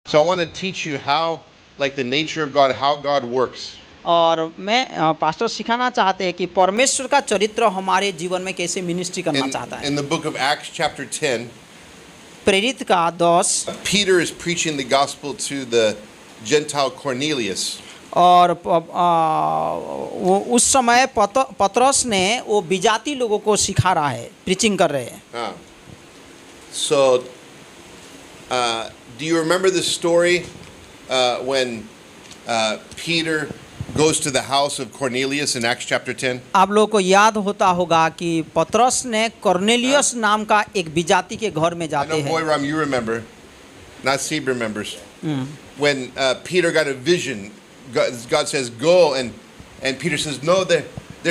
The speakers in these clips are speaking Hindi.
So I want to teach you how, like the nature of God, how God works. और मैं पास्टर सिखाना चाहते हैं कि परमेश्वर का चरित्र हमारे जीवन में कैसे मिनिस्ट्री करना चाहता है। In the book of Acts chapter 10, प्रेरित का 10 Peter is preaching the gospel to the Gentile Cornelius. और उस समय पतरस ने वो विजाती लोगों को सिखा रहा है, प्रीचिंग कर रहे हैं। So, do you remember the story when Peter goes to the house of Cornelius in Acts chapter 10? आप लोगों को याद होता होगा कि पतरस ने कॉर्नेलियस नाम का एक विजाती के घर में I जाते know हैं। Boyram, you remember. Not Steve remembers. When Peter got a vision, God says, go, and Peter says, no, they're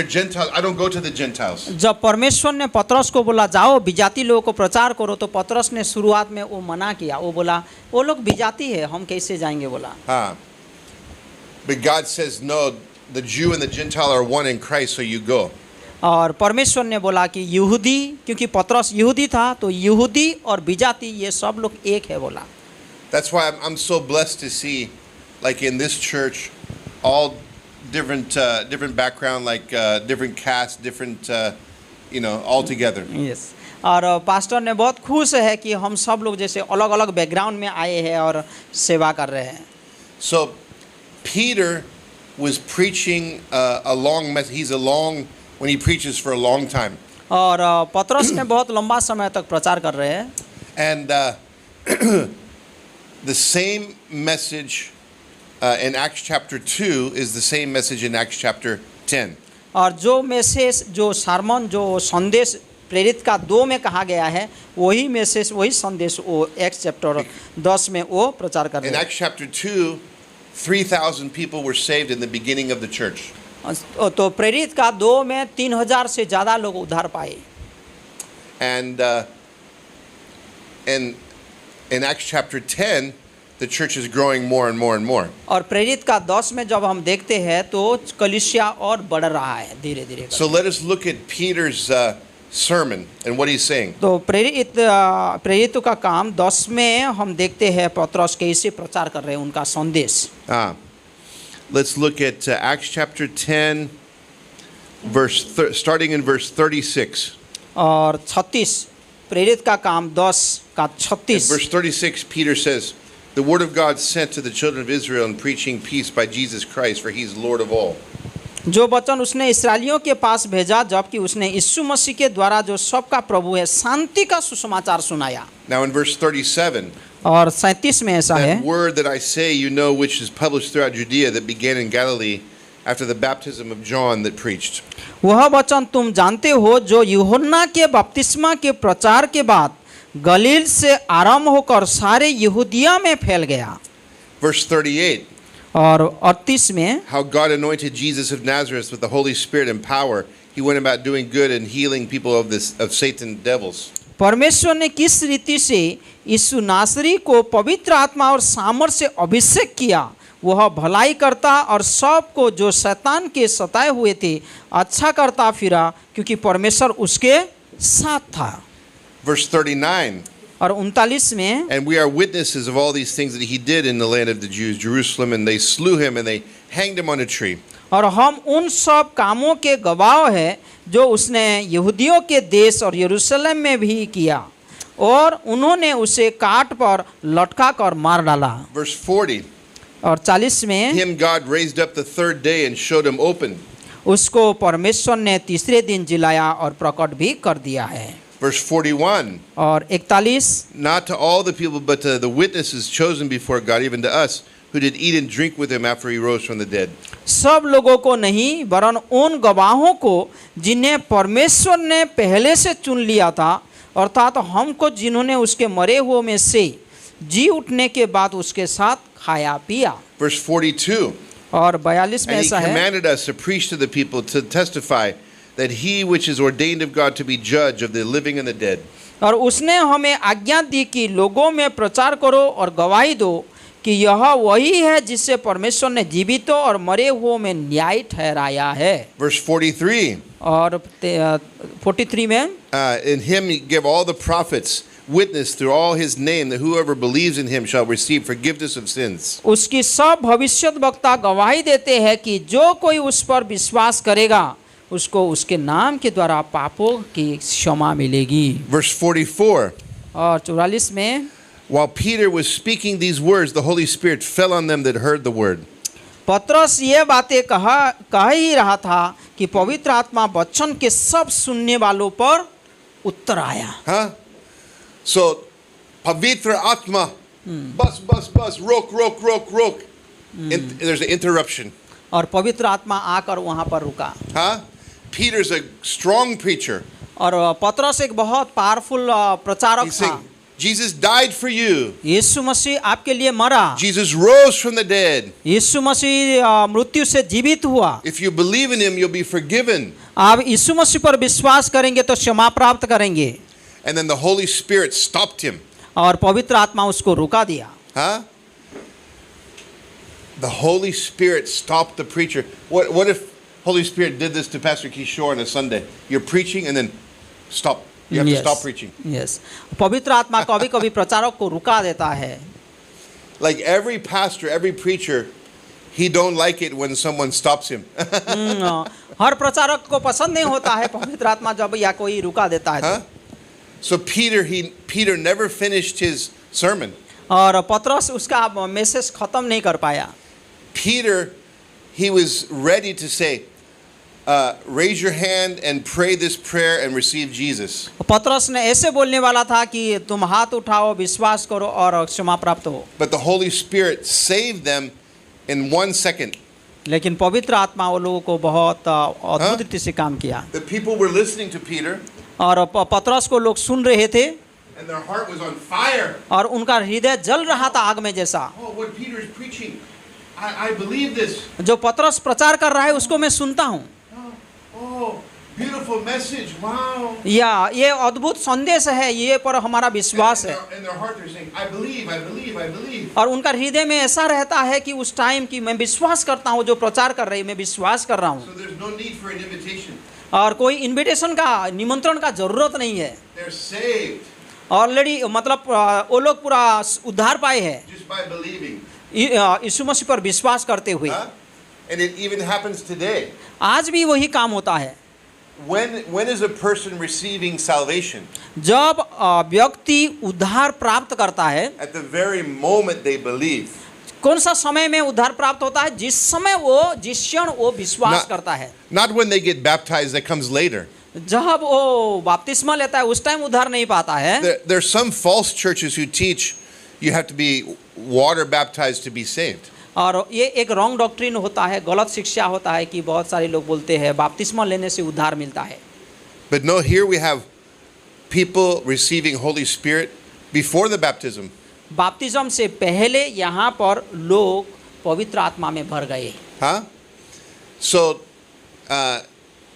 Gentiles. I don't go to the Gentiles. जब परमेश्वर ने पतरस को बोला जाओ विजाती लोगों को प्रचार करो, तो पतरस ने शुरुआत में वो मना किया। वो बोला वो लोग विजाती है, हम कैसे जाएंगे बोला। But God says, no, the Jew and the Gentile are one in Christ, so you go. और परमेश्वर ने बोला कि यहूदी, क्योंकि पतरस यहूदी था, तो यहूदी और विजाती ये सब लोग एक है बोला। That's why I'm so blessed to see, like in this church, all different background, like different caste, different, all together. Yes. और पास्टर ने बहुत खुश है कि हम सब लोग जैसे अलग अलग बैकग्राउंड में आए हैं और सेवा कर रहे हैं। So Peter was preaching a long message. He's when he preaches for a long time. और पतरस ने बहुत लंबा समय तक प्रचार कर रहे हैं। And the same message in Acts chapter 2 is the same message in Acts chapter 10. और जो मैसेज, जो सरमन, जो संदेश प्रेरित का 2 में कहा गया है, वही मैसेज, वही संदेश वो एक्स चैप्टर 10 में वो प्रचार कर रहे हैं। In Acts chapter 2, 3,000 people were saved in the beginning of the church. तो प्रेरित का 2 में 3,000 से ज़्यादा लोग उद्धार पाए। And in Acts chapter 10, the church is growing more and more and more. और प्रेरित का 10 में जब हम देखते हैं तो कलीसिया और बढ़ रहा है धीरे-धीरे। So let us look at Peter's sermon and what he's saying. तो प्रेरितों का काम 10 में हम देखते हैं पतरस कैसे प्रचार कर रहे हैं उनका संदेश। Let's look at Acts chapter 10, starting in verse 36. और 36 प्रेरित का काम 10 का 36। Verse 36, Peter says, "The word of God sent to the children of Israel and preaching peace by Jesus Christ, for he is Lord of all." जो वचन उसने इस्राएलियों के पास भेजा, जबकि उसने यीशु मसीह के द्वारा जो सबका प्रभु है, शांति का सुसमाचार सुनाया। Now in verse 37, और 37 में ऐसा है, "That word that I say, you know, which is published throughout Judea, that began in Galilee after the baptism of John that preached." वह वचन तुम जानते हो जो यूहन्ना के बपतिस्मा के प्रचार के बाद गलील से आरंभ होकर सारे यहूदिया में फैल गया। Verse 38, और 38 में, "How God anointed Jesus of Nazareth with the Holy Spirit and power. He went about doing good and healing people of Satan's devils." परमेश्वर ने किस रीति से यीशु नासरी को पवित्र आत्मा और सामर्थ से अभिषेक किया, वह भलाई करता और सबको जो शैतान के सताए हुए थे अच्छा करता फिरा, क्योंकि परमेश्वर उसके साथ था। Verse 39, और 39 में, "And we are witnesses of all these things that he did in the land of the Jews, Jerusalem, and they slew him and they hanged him on a tree." और हम उन सब कामों के गवाह हैं जो उसने यहूदियों के देश और यरूशलेम में भी किया, और उन्होंने उसे काट पर लटका कर मार डाला। Verse 40, और 40 में, "Him God raised up the third day and showed him open." उसको परमेश्वर ने तीसरे दिन जिलाया और प्रकट भी कर दिया है। Verse 41, और 41, "Not to all the people, but to the witnesses chosen before God, even to us, who did eat and drink with him after he rose from the dead." सब लोगों को नहीं, वरन उन गवाहों को जिन्हें परमेश्वर ने पहले से चुन लिया था, अर्थात हमको जिन्होंने उसके मरे हुए में से जी उठने के बाद उसके साथ खाया पिया। Verse 42, और 42 में "And he ऐसा है, commanded us to preach to the people, to testify that he which is ordained of God to be judge of the living and the dead." और उसने हमें आज्ञा दी कि लोगों में प्रचार करो और गवाही दो कि यह वही है जिससे परमेश्वर ने जीवितों और मरे हुओं में न्याय ठहराया है। Verse 43, और 43 में, "In him he gave all the prophets witness through all his name that whoever believes in him shall receive forgiveness of sins. उसकी सब भविष्यद्वक्ता गवाही देते हैं कि जो कोई उस पर विश्वास करेगा उसको उसके नाम के द्वारा पापों की क्षमा मिलेगी। Verse 44. और 44 में, While Peter was speaking these words, the Holy Spirit fell on them that heard the word. पतरस ये बातें कह ही रहा था कि पवित्र आत्मा वचन के सब सुनने वालों पर उतर आया। Huh? So, Pavitra Atma, bus, rok. There's an interruption. और पवित्र आत्मा आकर वहाँ पर रुका। Huh? Peter's a strong preacher. और पतरस एक बहुत पावरफुल प्रचारक He's था। saying, Jesus died for you. यीशु मसीह आपके लिए मरा। Jesus rose from the dead. यीशु मसीह मृत्यु से जीवित हुआ। If you believe in him, you'll be forgiven. आप यीशु मसीह पर विश्वास करेंगे तो क्षमा प्राप्त करेंगे। And then the Holy Spirit stopped him. और पवित्र आत्मा उसको रुका दिया। Huh? The Holy Spirit stopped the preacher. What if Holy Spirit did this to Pastor Kishore on a Sunday? You're preaching and then stop. You have to stop preaching. Yes. पवित्र आत्मा कभी कभी प्रचारक को रुका देता है। Like every pastor, every preacher, he don't like it when someone stops him. हर प्रचारक को पसंद नहीं होता है पवित्र आत्मा जब या कोई रुका देता है। Huh? So Peter never finished his sermon. और पतरस उसका मैसेज खत्म नहीं कर पाया। Peter, he was ready to say, raise your hand and pray this prayer and receive Jesus. पतरस ने ऐसे बोलने वाला था कि तुम हाथ उठाओ, विश्वास करो और क्षमा प्राप्त हो। But the Holy Spirit saved them in 1 second. लेकिन पवित्र आत्मा वो लोगों को बहुत अद्भुत रीति से काम किया। The people were listening to Peter. और पतरस को लोग सुन रहे थे। And their heart was on fire. और उनका हृदय जल रहा था आग में जैसा। Oh, what Peter is preaching, I believe this. जो पतरस प्रचार कर रहा है उसको मैं सुनता हूँ। Oh, beautiful message. Wow. या ये अद्भुत संदेश है, ये पर हमारा विश्वास है। And their heart they're saying, I believe. और उनका हृदय में ऐसा रहता है कि उस टाइम की मैं विश्वास करता हूँ, जो प्रचार कर रही मैं विश्वास कर रहा हूँ। So there's no need for an invitation. और कोई इनविटेशन का, निमंत्रण का जरूरत नहीं है। They're saved ऑलरेडी मतलब वो लोग पूरा उद्धार पाए हैं just by believing. यीशु मसीह पर विश्वास करते हुए। Huh? And it even happens today. आज भी वही काम होता है। When is a person receiving salvation? जब व्यक्ति उद्धार प्राप्त करता है, At the very moment they believe. कौन सा समय में उद्धार प्राप्त होता है? जिस समय वो, जिस क्षण वो विश्वास करता है। Not when they get baptized, that comes later. जब वो बपतिस्मा लेता है उस टाइम उद्धार नहीं पाता है। There's some false churches who teach you have to be water baptized to be saved. और ये एक रॉन्ग डॉक्ट्रिन होता है, गलत शिक्षा होता है कि बहुत सारे लोग बोलते हैं बपतिस्मा लेने से उद्धार मिलता है। But no, here we have people receiving Holy Spirit before the baptism. बपतिस्म से पहले यहाँ पर लोग पवित्र आत्मा में भर गए। Huh? So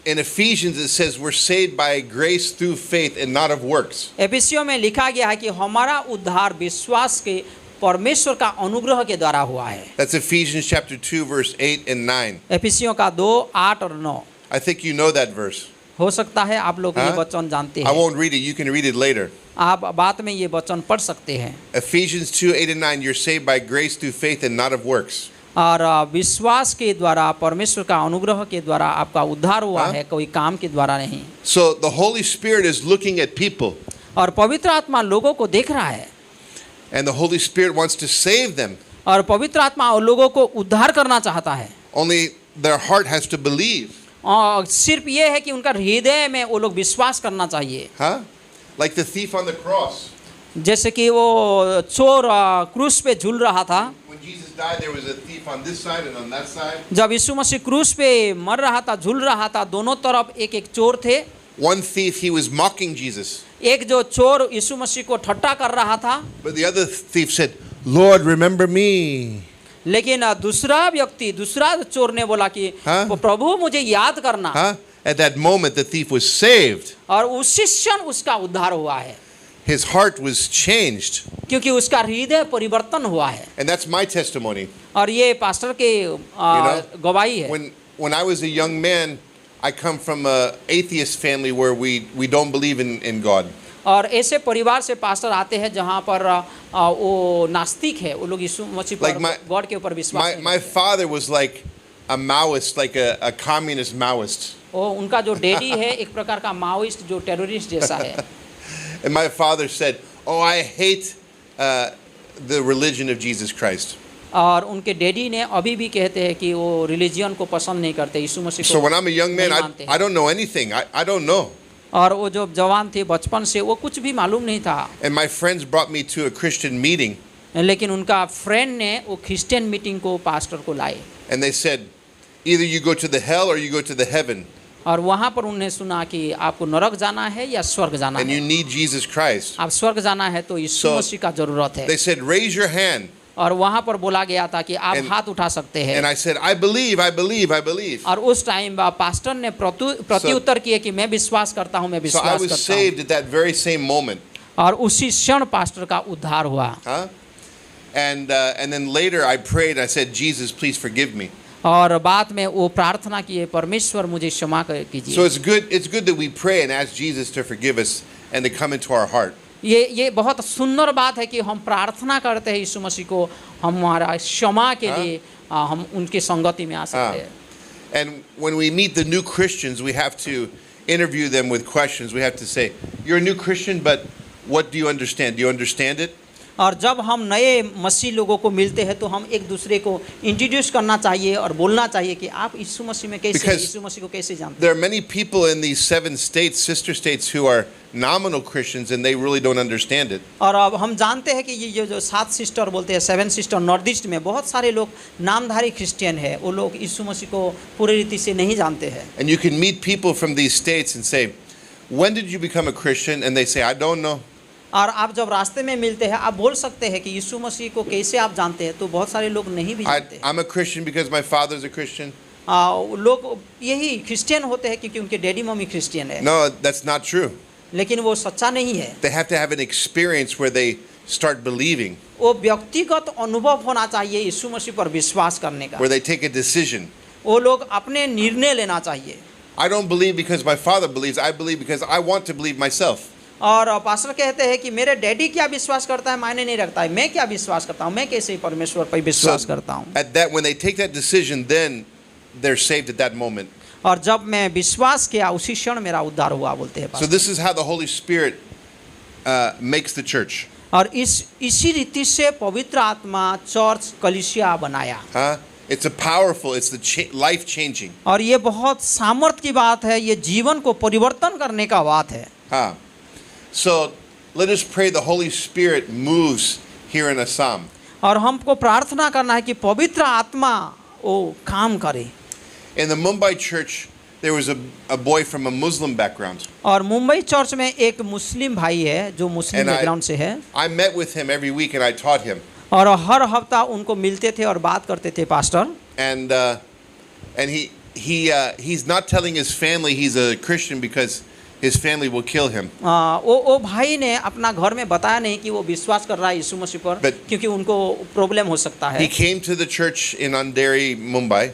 in Ephesians it says we're saved by grace through faith and not of works. एफिसियों में लिखा गया है कि हमारा उद्धार विश्वास के परमेश्वर का अनुग्रह के द्वारा हुआ है। That's Ephesians chapter 2 verse 8 and 9. एफिसियों का 2, 8 और 9। I think you know that verse. हो सकता है आप लोग ये हाँ? वचन जानते I हैं। won't read it. You can read it later. आप बाद में ये वचन पढ़ सकते हैं। Ephesians 2, 8 and 9. You're saved by grace through faith and not of works. और विश्वास के द्वारा, परमेश्वर का अनुग्रह के द्वारा आपका उद्धार हुआ हाँ? है, कोई काम के द्वारा नहीं। So the Holy Spirit is looking at people. और पवित्र आत्मा लोगों को देख रहा है। And the Holy Spirit wants to save them. और पवित्र आत्मा लोगों को उद्धार करना चाहता है। Only their heart has to believe. और सिर्फ ये है कि उनका हृदय में वो लोग विश्वास करना चाहिए। Huh? Like the thief on the cross. जैसे कि वो चोर क्रूस पे झूल रहा था। When Jesus died, there was a thief on this side and on that side. जब यीशु मसीह क्रूस पे मर रहा था, झूल रहा था, दोनों तरफ एक एक चोर थे। One thief, he was mocking Jesus. एक जो चोर यीशु मसीह को ठट्टा कर रहा था। But the other thief said, Lord, remember me. लेकिन दूसरा व्यक्ति, दूसरा चोर ने बोला कि हाँ? प्रभु मुझे याद करना। Huh? At that moment, the thief was saved. और उसी क्षण उसका उद्धार हुआ है। His heart was changed. क्योंकि उसका हृदय परिवर्तन हुआ है। And that's my testimony. और ये पास्टर के गवाही है। When I was a young man, I come from an atheist family where we don't believe in God. और ऐसे परिवार से पास्टर आते हैं जहाँ पर वो नास्तिक है, वो लोग यीशु मसीह पर गॉड के ऊपर विश्वास नहीं My करते। father was like a Maoist, like a communist Maoist. वो उनका जो डैडी है एक प्रकार का माओइस्ट जो टेररिस्ट जैसा है। And my father said, "Oh, I hate the religion of Jesus Christ." और उनके डैडी ने अभी भी कहते हैं कि वो रिलीजियन को पसंद नहीं करते, यीशु मसीह So को when I'm a young man, नहीं मानते I हैं। don't know anything. I don't know. और वो जो जवान थे बचपन से वो कुछ भी मालूम नहीं था, And my friends brought me to a Christian meeting, लेकिन उनका फ्रेंड ने वो क्रिश्चियन मीटिंग को पास्टर को लाए and they said, "Either you go to the hell or you go to the heaven, और वहाँ पर उन्हें सुना कि आपको नरक जाना है या स्वर्ग जाना and you है। need Jesus Christ." आप स्वर्ग जाना है तो यीशु So, मसीह का जरूरत है। They said, "Raise your hand." और वहाँ पर बोला गया था कि आप And- हाथ उठा सकते And हैं। I said, "I believe, I believe, I believe." और उस टाइम पास्टर ने प्रत्युत्तर किए कि मैं विश्वास करता हूँ, मैं So I विश्वास was करता हूँ। saved at that very same moment. और उसी क्षण पास्टर का उद्धार हुआ। Huh? And then later I prayed. I said, "Jesus, please forgive me." और बाद में वो प्रार्थना किए, परमेश्वर मुझे क्षमा So कीजिए। it's good that we pray and ask Jesus to forgive us and to come into our heart. ये बहुत सुंदर बात है कि हम प्रार्थना करते हैं यीशु मसीह को हमारा क्षमा के लिए हम उनके संगति में आ सकते हैं। And when we meet the new Christians, we have to interview them with questions. We have to say, "You're a new Christian, but what do you understand? Do you understand it?" और जब हम नए मसीह लोगों को मिलते हैं तो हम एक दूसरे को इंट्रोड्यूस करना चाहिए और बोलना चाहिए कि आप यीशु मसीह में कैसे, Because यीशु मसीह को कैसे जानते हैं। There are many people in these 7 states, sister states, who are nominal Christians and they really don't understand it. और अब हम जानते हैं कि ये जो 7 सिस्टर बोलते हैं, 7 सिस्टर नॉर्थ ईस्ट में बहुत सारे लोग नामधारी क्रिश्चियन है, वो लोग यीशु मसीह को पूरी रीति से नहीं जानते हैं। And you can meet people from these states and say, "When did you become a Christian?" And they say, "I don't know." और आप जब रास्ते में मिलते हैं आप बोल सकते हैं कि यीशु मसीह को कैसे आप जानते हैं, तो बहुत सारे लोग नहीं भी जानते। I'm a Christian because my father's a Christian. लोग यही क्रिश्चियन होते हैं क्योंकि उनके डैडी मम्मी क्रिश्चियन है, No, that's not true. लेकिन वो सच्चा नहीं है। They have to have an experience where they start believing, वो व्यक्तिगत अनुभव होना चाहिए यीशु मसीह पर विश्वास करने का। where they take a decision. वो लोग अपने निर्णय लेना चाहिए। I don't believe because my father believes. I believe because I want to believe myself. और पास्टर कहते हैं कि मेरे डैडी क्या विश्वास करता है मायने नहीं रखता है, मैं क्या विश्वास करता हूँ, मैं कैसे परमेश्वर पर विश्वास करता हूँ। At that, when they take that decision, then they're saved at that moment. और जब मैं विश्वास किया उसी क्षण मेरा उद्धार हुआ बोलते हैं So pastor. this is how the Holy Spirit makes the church. और इसी रीति से पवित्र आत्मा चर्च कलीसिया बनाया। Huh? It's a powerful. It's the life changing. और ये बहुत सामर्थ की बात है, ये जीवन को परिवर्तन करने का बात है। Huh? So let us pray the Holy Spirit moves here in Assam. और हमको प्रार्थना करना है कि पवित्र आत्मा वो काम करे। In the Mumbai church, there was a boy from a Muslim background. और मुंबई चर्च में एक मुस्लिम भाई है जो मुस्लिम And I- बैकग्राउंड से है, I met with him every week and I taught him. और हर हफ्ता उनको मिलते थे और बात करते थे pastor. And he's not telling his family he's a Christian because his family will kill him. वो भाई ने अपना घर में बताया नहीं कि वो विश्वास कर रहा है यीशु मसीह पर, But- क्योंकि उनको प्रॉब्लम हो सकता है। He came to the church in Andheri, Mumbai,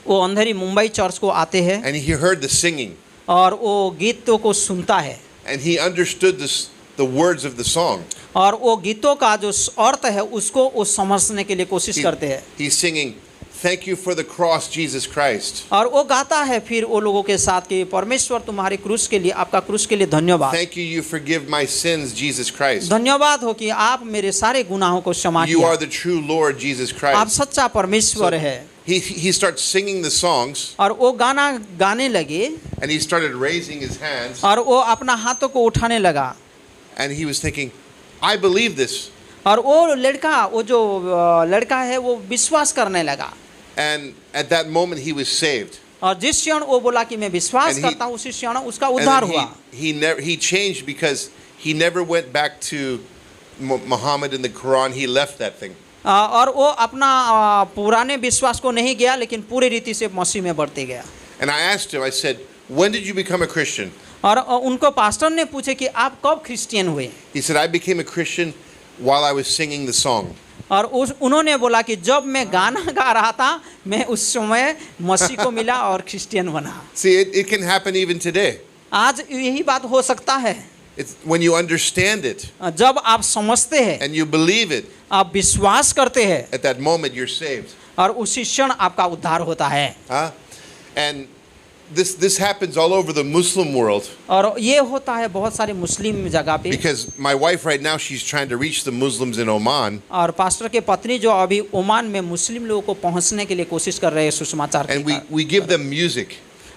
वो अंधेरी मुंबई चर्च को आते हैं and he heard the singing और वो गीतों को सुनता है and he understood the words of the song. और वो गीतों का जो अर्थ है उसको वो समझने के लिए कोशिश करते हैं। He's singing, "Thank you for the cross, Jesus Christ. और वो गाता है फिर वो लोगों के साथ कि परमेश्वर तुम्हारे क्रूस के लिए, आपका क्रूस के लिए धन्यवाद। Thank you, you forgive my sins, Jesus Christ. धन्यवाद हो कि आप मेरे सारे गुनाहों को क्षमा You are किया, the true Lord, Jesus आप Christ." सच्चा परमेश्वर है। He starts singing the songs और वो गाना गाने लगे and he started raising his hands और वो अपना हाथों को उठाने लगा and he was thinking, "I believe this." और वो लड़का, वो जो लड़का है वो विश्वास करने लगा। And at that moment he was saved. और जिस क्षण वो बोला कि मैं विश्वास And he- करता हूँ उसी क्षण उसका And उद्धार then हुआ। he changed because he never went back to Muhammad in the Quran. He left that thing. और वो अपना पुराने विश्वास को नहीं गया, लेकिन पूरी रीति से मसीह में बढ़ते गया। And I asked him, I said, "When did you become a Christian?" और उनको पास्टर ने पूछे कि आप कब क्रिश्चियन हुए? He said, "I became a Christian while I was singing the song." और उन्होंने बोला कि जब मैं गाना गा रहा था मैं उस समय मसीह को मिला और क्रिश्चियन बना। See, it can happen even today. आज यही बात हो सकता है। It's when you understand it जब आप समझते हैं, and you believe it, आप विश्वास करते हैं, at that moment you're saved. और उसी क्षण आपका उद्धार होता है। Huh? And this happens all over the Muslim world और ये होता है बहुत सारे मुस्लिम जगह पे। because my wife right now, she's trying to reach the Muslims in Oman, और पास्टर के पत्नी जो अभी ओमान में मुस्लिम लोगों को पहुंचने के लिए कोशिश कर रहे हैं सुसमाचार and के we give them music.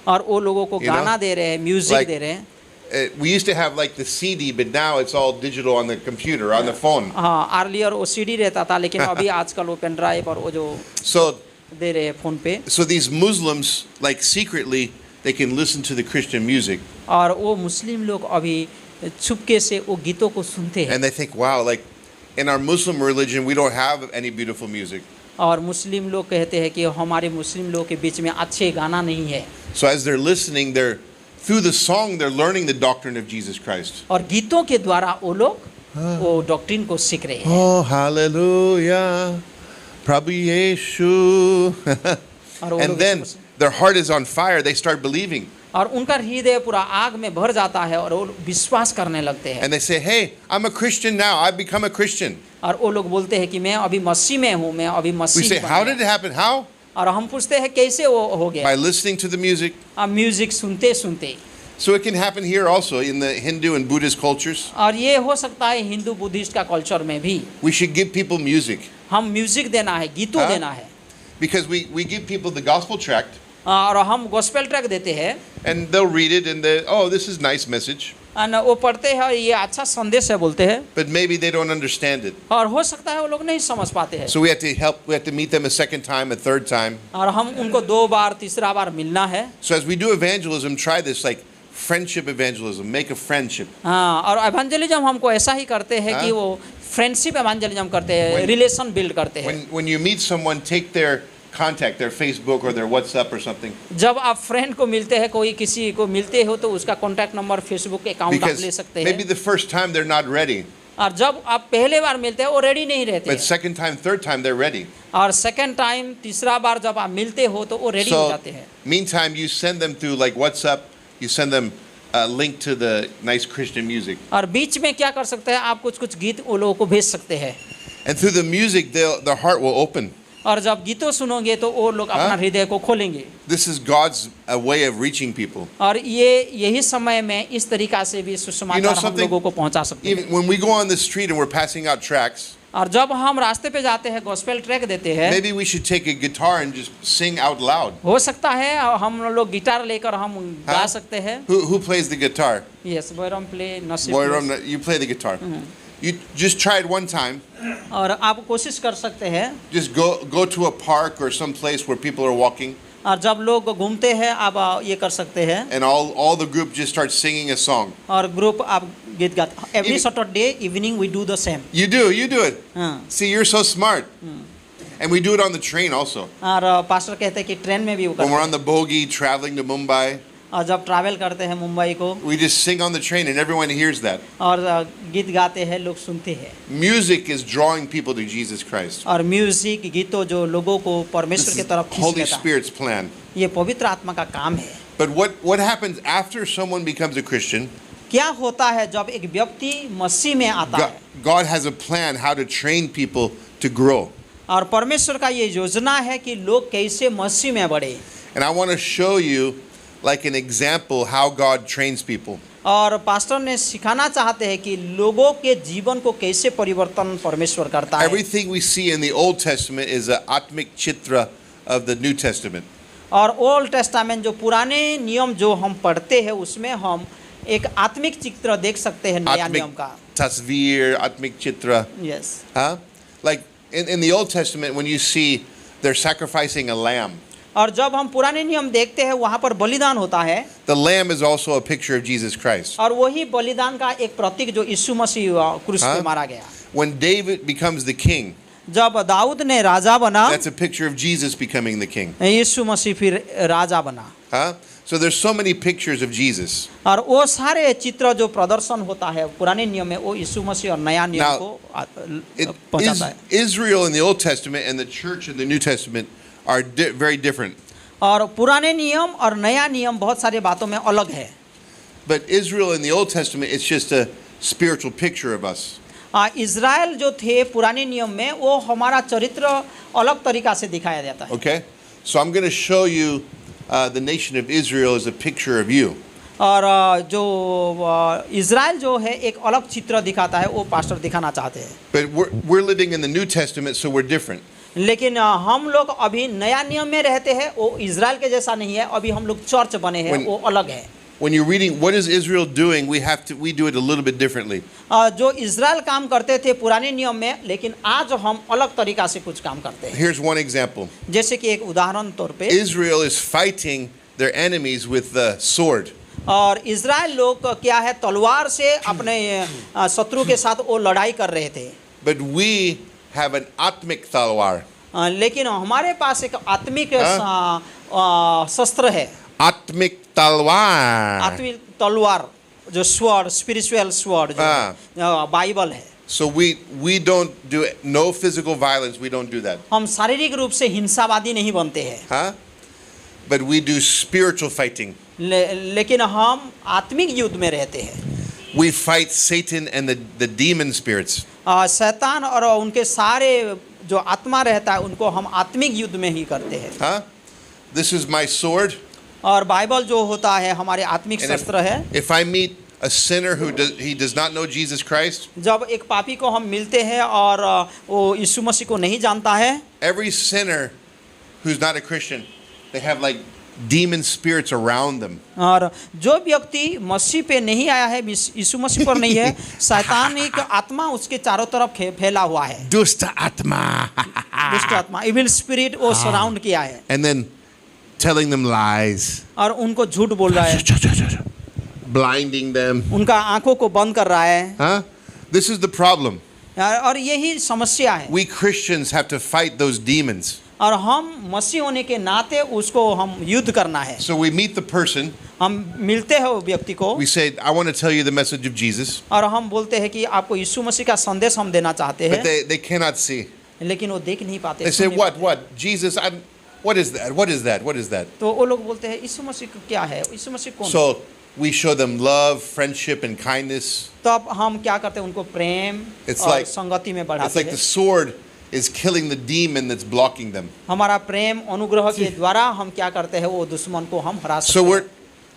और वो लोगों को You know, गाना दे रहे हैं, म्यूजिक like- दे रहे हैं। We used to have like the CD, but now it's all digital on the computer, on the phone. हाँ, अर्लियर वो सीडी रहता था, लेकिन अभी आजकल वो पेन ड्राइव और वो जो So दे रहे हैं फोन पे। so these Muslims, like secretly, they can listen to the Christian music और वो मुस्लिम लोग अभी छुपके से वो गीतों को सुनते हैं। and they think, wow, like in our Muslim religion, we don't have any beautiful music. और मुस्लिम लोग कहते हैं कि हमारे मुस्लिम लोग के बीच में अच्छे गाना नहीं है। So as they're listening, through the song, they're learning the doctrine of Jesus Christ. और गीतों के द्वारा वो लोग वो डॉक्ट्रिन को सीख रहे हैं। Oh, hallelujah, Prabhu Yeshu. और वो And लोग then इसको- their heart is on fire. They start believing. और उनका हृदय पूरा आग में भर जाता है और वो विश्वास करने लगते हैं। And they say, hey, I'm a Christian now. I've become a Christian. और वो लोग बोलते हैं कि मैं अभी मसीह में हूँ, मैं अभी We मसीह say, बन how गया। did it happen? How? और हम पूछते हैं कैसे वो हो गया। By listening to the music. अब म्यूजिक सुनते सुनते। So it can happen here also in the Hindu and Buddhist cultures. और ये हो सकता है हिंदू बुद्धिस्ट का कल्चर में भी। We should give people music हम म्यूजिक देना है, गीतों हाँ? देना है। because we give people the gospel tract और हम गॉस्पेल ट्रैक देते हैं and they'll read it and they, oh, this is nice message. और वो पढ़ते हैं और ये अच्छा संदेश है बोलते हैं, But maybe they don't understand it. और हो सकता है वो लोग नहीं समझ पाते हैं। So we have to meet them a second time, a third time. और हम उनको 2 बार 3रा बार मिलना है। So as we do evangelism, try this like friendship evangelism, make a friendship. हाँ, और एवेंजलिज्म हमको ऐसा ही करते हैं हाँ? कि वो फ्रेंडशिप एवेंजलिज्म करते हैं, When- रिलेशन बिल्ड करते हैं। When you meet someone, take their contact, their Facebook or their WhatsApp or something. जब आप फ्रेंड को मिलते हैं, कोई किसी को मिलते हो तो उसका कॉन्टैक्ट नंबर, फेसबुक अकाउंट आप ले Because सकते maybe हैं। the first time they're not ready, और जब आप पहले बार मिलते हैं वो रेडी नहीं रहते but हैं। second time, third time they're ready. और सेकंड टाइम 3रा बार जब आप मिलते हो तो वो रेडी हो So जाते हैं। meantime, you send them through like WhatsApp, you send them a link to the nice Christian music. और बीच में क्या कर सकते हैं, आप कुछ कुछ गीत वो लोगों को भेज सकते हैं। And through the music, their heart will open. और जब गीतों सुनोगे तो वो लोग अपना हाँ? हृदय को खोलेंगे। This is God's way of reaching people. और ये यही समय में इस तरीका से भी सुसमाचार हम something? लोगों को पहुंचा सकते हैं। Even when we go on the street and we're passing out tracts, और जब हम रास्ते पे जाते हैं, गॉस्पेल ट्रैक देते हैं, maybe we should take a guitar and just sing out loud. हो सकता है हम लोग गिटार लेकर हम गा हाँ? सकते हैं। Who plays the guitar? Yes, Boyram play, Naseeb Boyram, play. you play the guitar. You just try it one time. और आप कोशिश कर सकते हैं। Just go to a park or some place where people are walking, और जब लोग घूमते हैं आप ये कर सकते हैं। and all the group just start singing a song. और ग्रुप आप गीत गाते। Every Even- Saturday evening we do the same. You do it. हाँ। See, you're so smart. And we do it on the train also. और पास्टर कहते हैं कि ट्रेन में भी वो When करते we're हैं। on the bogie traveling to Mumbai, और जब ट्रैवल करते हैं मुंबई को, we just sing on the train and everyone hears that. और गीत गाते हैं, लोग सुनते हैं। Music is drawing people to Jesus Christ. और म्यूजिक गीतों जो लोगों को This परमेश्वर की is तरफ खींच Holy लेता है। Spirit's plan. ये पवित्र आत्मा का काम है। But what happens after someone becomes a Christian? क्या होता है जब एक व्यक्ति मसीह में आता God, है? God has a plan how to train people to grow. और परमेश्वर का ये योजना है कि लोग कैसे मसीह में बढ़े। And I want to show you like an example how God trains people. और पास्टर ने सिखाना चाहते हैं कि लोगों के जीवन को कैसे परिवर्तन परमेश्वर करता है। Everything we see in the Old Testament is an atmic chitra of the New Testament. और ओल्ड टेस्टामेंट जो पुराने नियम जो हम पढ़ते हैं उसमें हम एक आत्मिक चित्र देख सकते हैं नया Atmic नियम का। tasvir, atmic chitra. Yes. Huh? Like in the Old Testament, when you see they're sacrificing a lamb, और जब हम पुराने नियम देखते हैं वहाँ पर बलिदान होता है, the lamb is also a picture of Jesus Christ. और वही बलिदान का एक प्रतीक जो यीशु मसीह क्रूस पे हाँ? मारा गया। When David becomes the king, जब दाऊद ने राजा बना, that's a picture of Jesus becoming the king. यीशु मसीह फिर राजा बना। Huh? So there's so many pictures of Jesus. और वो सारे चित्र जो प्रदर्शन होता है पुराने नियम में, वो यीशु मसीह और नया नियम Now, को It, पहुंचाता है। Israel in the Old Testament and the church in the New Testament are very different. और पुराने नियम और नया नियम बहुत सारे बातों में अलग है। But Israel in the Old Testament, it's just a spiritual picture of us. Israel जो थे पुराने नियम में वो हमारा चरित्र अलग तरीका से दिखाया जाता है। Okay? So I'm going to show you the nation of Israel as a picture of you. और जो इज़राइल जो है एक अलग चित्र दिखाता है, वो पास्टर दिखाना चाहते हैं। But we're living in the New Testament, so we're different. लेकिन हम लोग अभी नया नियम में रहते हैं, वो इज़राइल के जैसा नहीं है। अभी हम लोग चर्च बने हैं, वो अलग है। When you're reading what is Israel doing, we do it a little bit differently. जो इज़राइल काम करते थे पुराने नियम में, लेकिन आज हम अलग तरीका से कुछ काम करते हैं। Here's one example. जैसे कि एक उदाहरण तौर पे Israel is fighting their enemies with the sword. और इज़राइल लोग क्या है, तलवार से अपने शत्रु के साथ वो लड़ाई कर रहे थे। But we have an atmik talwar. लेकिन हमारे पास एक आत्मिक शस्त्र है, Atmik talwar. आत्मिक तलवार, जो स्वॉर्ड, स्पिरिचुअल स्वॉर्ड, जो बाइबल है। So we don't do it, no physical violence. We don't do that. हम शारीरिक रूप से हिंसावादी नहीं बनते हैं, Huh? But we do spiritual fighting. लेकिन हम आत्मिक युद्ध में रहते हैं। We fight Satan and the demon spirits. शैतान और उनके सारे जो आत्मा रहता है, उनको हम आत्मिक युद्ध में ही करते हैं। Huh? This is my sword. और बाइबल जो होता है हमारे आत्मिक And शस्त्र है। if I meet a sinner who does not know Jesus Christ, जब एक पापी को हम मिलते हैं और वो यीशु मसीह को नहीं जानता है, every sinner who's not a Christian, they have like demon spirits around them. और जो व्यक्ति मसीह पे नहीं आया है, यीशु मसीह पर नहीं है, शैतानिक आत्मा उसके चारों तरफ फैला हुआ है। Dusta atma. दुष्ट आत्मा, इविल स्पिरिट वो सराउंड किया है And then telling them lies, और उनको झूठ बोल रहा है, blinding them. उनका आंखों को बंद कर रहा है। Huh? This is the problem. और यही समस्या है। We Christians have to fight those demons. और हम मसीह होने के नाते उसको हम युद्ध करना है। So we meet the person. हम मिलते हैं वो व्यक्ति को, We say, I want to tell you the message of Jesus. और हम बोलते हैं कि आपको यीशु मसीह का संदेश हम देना चाहते But हैं, they cannot see. लेकिन वो देख नहीं पाते। They say, सुन नहीं what? Jesus, what is that? What is that? What is that? पाते। तो वो लोग बोलते हैं यीशु मसीह क्या है, यीशु मसीह कौन है? So we show them love, friendship, and kindness. तब हम क्या करते हैं, उनको प्रेम It's और like- संगति में It's बढ़ाते like the हैं। sword is killing the demon that's blocking them. हमारा प्रेम अनुग्रह के द्वारा हम क्या करते हैं, वो दुश्मन को हम हरा So सकते हैं।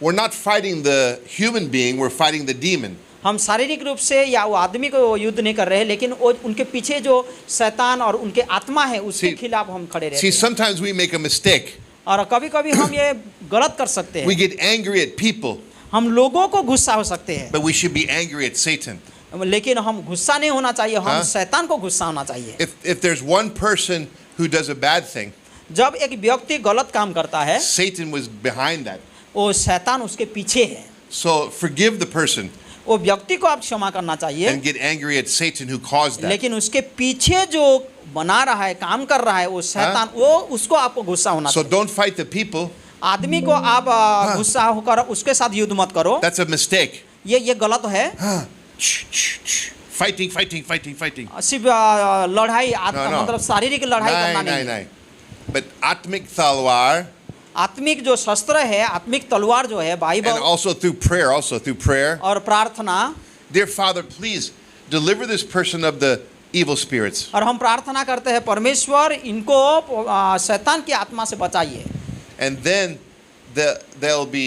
we're not fighting the human being, we're fighting the demon. हम शारीरिक रूप से या वो आदमी को युद्ध नहीं कर रहे हैं, लेकिन वो उनके पीछे जो शैतान और उनके आत्मा है उसके See- खिलाफ हम खड़े रहते See, हैं। sometimes we make a mistake. और कभी कभी हम ये गलत कर सकते We हैं, get angry at people, हम लोगों को गुस्सा हो सकते हैं, but we should be angry at Satan. लेकिन हम गुस्सा नहीं होना चाहिए, हम हाँ? शैतान को गुस्सा होना चाहिए। If there's one person who does a bad thing, जब एक व्यक्ति गलत काम करता है, Satan was behind that. वो शैतान उसके पीछे है। So forgive the person वो व्यक्ति को आप क्षमा करना चाहिए, and get angry at Satan who caused that. लेकिन उसके पीछे जो बना रहा है, काम कर रहा है वो शैतान, वो उसको आपको गुस्सा होना So चाहिए। don't fight the people. आदमी को आप गुस्सा होकर उसके साथ युद्ध मत करो, That's a mistake. ये गलत है। Fighting. सिर्फ लड़ाई No. मतलब शारीरिक लड़ाई करना नहीं है। Nine. But atmik talwar, आत्मिक जो शस्त्र है, आत्मिक तलवार जो है, and Bible also through prayer. और प्रार्थना। Dear Father, please deliver this person of the evil spirits. और हम प्रार्थना करते हैं, परमेश्वर इनको शैतान की आत्मा से बचाइए। And then they'll be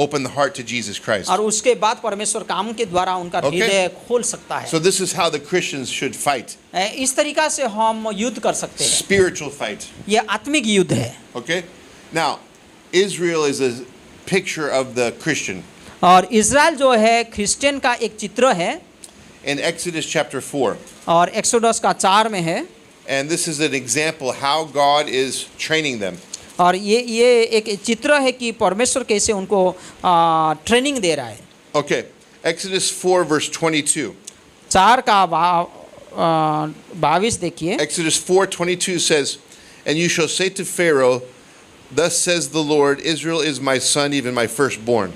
open the heart to Jesus Christ. और उसके बाद परमेश्वर काम के द्वारा उनका Okay. हृदय खोल सकता है। So this is how the Christians should fight. इस तरीका से हम युद्ध कर सकते हैं। Spiritual fight. ये आत्मिक युद्ध है। Okay? Now, Israel is a picture of the Christian. और इज़राइल जो है क्रिश्चियन का एक चित्र है, In Exodus chapter 4. और एक्सोडस का 4 में है। And this is an example how God is training them. और ये एक चित्र है कि परमेश्वर कैसे उनको ट्रेनिंग दे रहा है। Okay. Exodus 4 verse 22. 4 का 22 देखिए। Exodus 4:22 says, "And you shall say to Pharaoh, Thus says the Lord, Israel is my son, even my firstborn."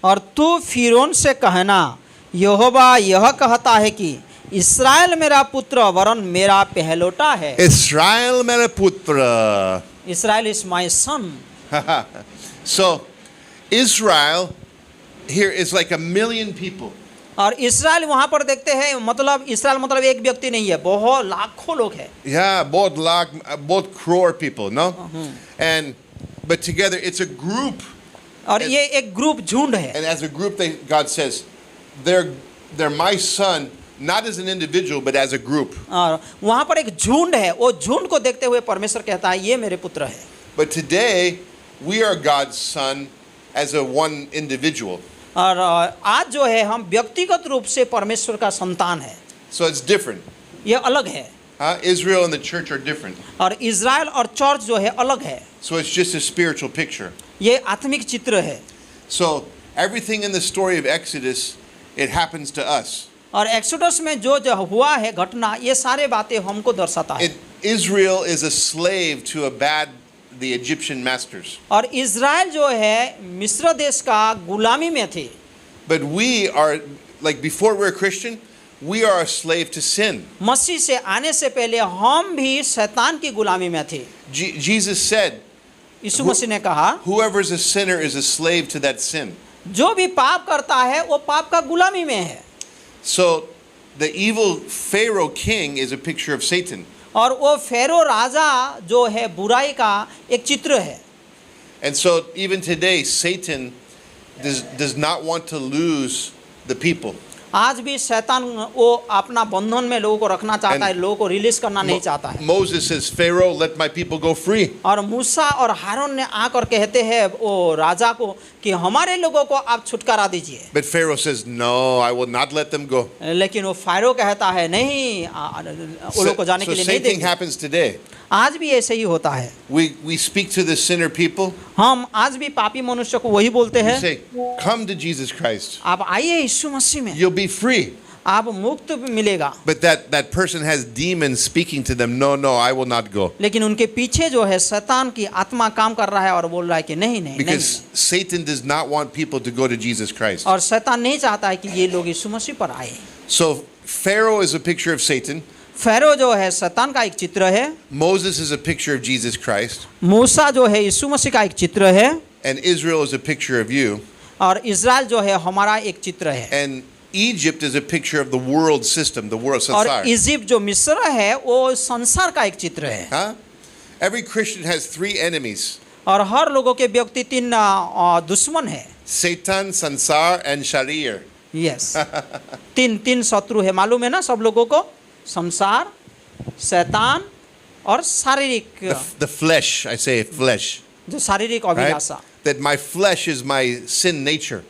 और तू फिरौन से कहना, यहोवा यह कहता है कि इस्राएल मेरा पुत्र वरन मेरा पहलोटा है। Israel mera putra. Israel is my son. So, Israel here is like a million people. और इसराइल वहाँ पर देखते हैं, मतलब इसराइल मतलब एक व्यक्ति नहीं है, बहुत लाखों लोग हैं। Yeah, both crore people, no? But together it's a group. और ये एक ग्रुप, झुंड है। And as a group, God says, they're my son, not as an individual, but as a group. और वहाँ पर एक झुंड है, वो झुंड को देखते हुए परमेश्वर कहता है ये मेरे पुत्र है। But today, we are God's son as a one individual. और आज जो है हम व्यक्तिगत रूप से परमेश्वर का संतान है। So it's different. ये अलग है। Israel and the church are different. और इज़राइल और चर्च जो है अलग है। So it's just a spiritual picture. ये आत्मिक चित्र है। So everything in the story of Exodus, it happens to us. और एक्सोडस में जो हुआ है घटना, ये सारे बातें हमको दर्शाता है। Israel is a slave to the Egyptian masters. और इज़राइल जो है मिस्र देश का गुलामी में थे। But we are, like before we're a Christian, we are a slave to sin. मसीह से आने से पहले हम भी शैतान की गुलामी में थे। Jesus said, यीशु मसीह ने कहा, whoever is a sinner is a slave to that sin. जो भी पाप करता है वो पाप का गुलामी में है। So the evil Pharaoh king is a picture of Satan. और वो फेरो राजा जो है बुराई का एक चित्र है। And so even today Satan does not want to lose the people. आज भी शैतान वो अपना बंधन में लोगों को रखना चाहता है, लोगों को रिलीज करना नहीं चाहता है। Moses says, Pharaoh, let my people go free. और मूसा और हारून ने आकर कहते हैं वो राजा को कि हमारे लोगों को आप छुटकारा दीजिए। But Pharaoh says, no, I will not let them go. लेकिन वो फायरो कहता है नहीं, वो लोग को जाने के So लिए same नहीं thing देंगे। happens today. आज भी ऐसे ही होता है। We speak to the sinner people. हम आज भी पापी मनुष्य को वही बोलते We हैं, say, come to Jesus Christ. आप आइए यीशु मसीह में, You'll be free. आप मुक्त मिलेगा। But that person has demons speaking to them. No, I will not go. लेकिन उनके पीछे जो है शैतान की आत्मा काम कर रहा है और बोल रहा है कि नहीं नहीं Because नहीं। Satan does not want people to go to Jesus Christ. और शैतान नहीं चाहता है कि ये लोग यीशु मसीह पर आए। So Pharaoh is a picture of Satan. फेरो जो है शैतान का एक चित्र है। Moses is a picture of Jesus Christ. मूसा जो है यीशु मसीह का एक चित्र है। And Israel is a picture of you. और इज़राइल जो है हमारा एक चित्र है। And Egypt is a picture of the world system, the world और sansar. इजिप्ट जो मिस्र है वो संसार का एक चित्र है। Huh? Every Christian has 3 enemies. और हर लोगों के व्यक्ति 3 दुश्मन है। Satan, Sansar, and Sharir. Yes, 3 शत्रु है, मालूम है ना सब लोगों को? संसार, शैतान और शारीरिक, The flesh, I say flesh. जो शारीरिक Right? Abhilasha, That my flesh is my sin nature.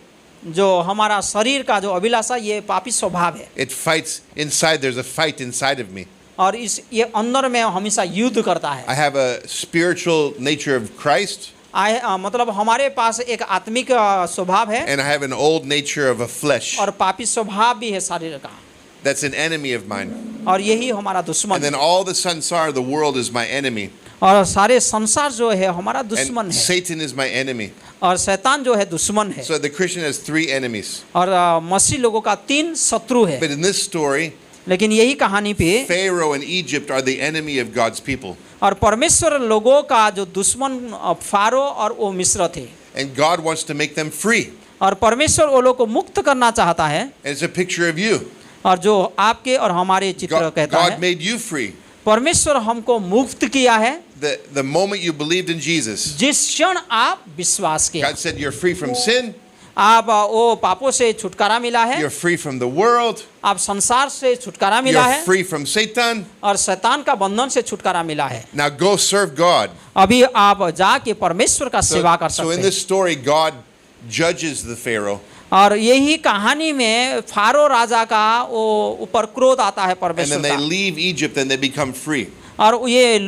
जो हमारा शरीर का जो अभिलाषा ये पापी स्वभाव है। It fights inside. There's a fight inside of me. और इस ये अंदर में हमेशा युद्ध करता है। I have a spiritual nature of Christ, मतलब हमारे पास एक आत्मिक स्वभाव है and I have an old nature of a flesh. और पापी स्वभाव भी है शरीर का, That's an enemy of mine. और यही हमारा दुश्मन And then है। all the sansar, the world, is my enemy. और सारे संसार जो है हमारा दुश्मन And है, Satan is my enemy. और शैतान जो है दुश्मन है। So the Christian has 3 enemies. और मसीह लोगों का 3 शत्रु है। But in this story, लेकिन यही कहानी पे Pharaoh and Egypt are the enemy of God's people. और परमेश्वर लोगों का जो दुश्मन फारो और वो मिस्र थे, And God wants to make them free. और परमेश्वर वो लोग को मुक्त करना चाहता है। And it's a picture of you. और जो आपके और हमारे चित्र कहता God है, made you free. परमेश्वर हमको मुक्त किया है The moment you believed in Jesus, जिस क्षण आप विश्वास किया। God said you're free from sin, आप वो पापों से छुटकारा मिला है, you're free from the world, आप संसार से छुटकारा मिला you're है, free from Satan. और शैतान का बंधन से छुटकारा मिला है। Now go serve God. अभी आप जाके परमेश्वर का सेवा कर So सकते in हैं। this story, God judges the Pharaoh. और यही कहानी में फारो राजा का वो ऊपर क्रोध आता है And परमेश्वर then they का, leave Egypt and they become free. और ये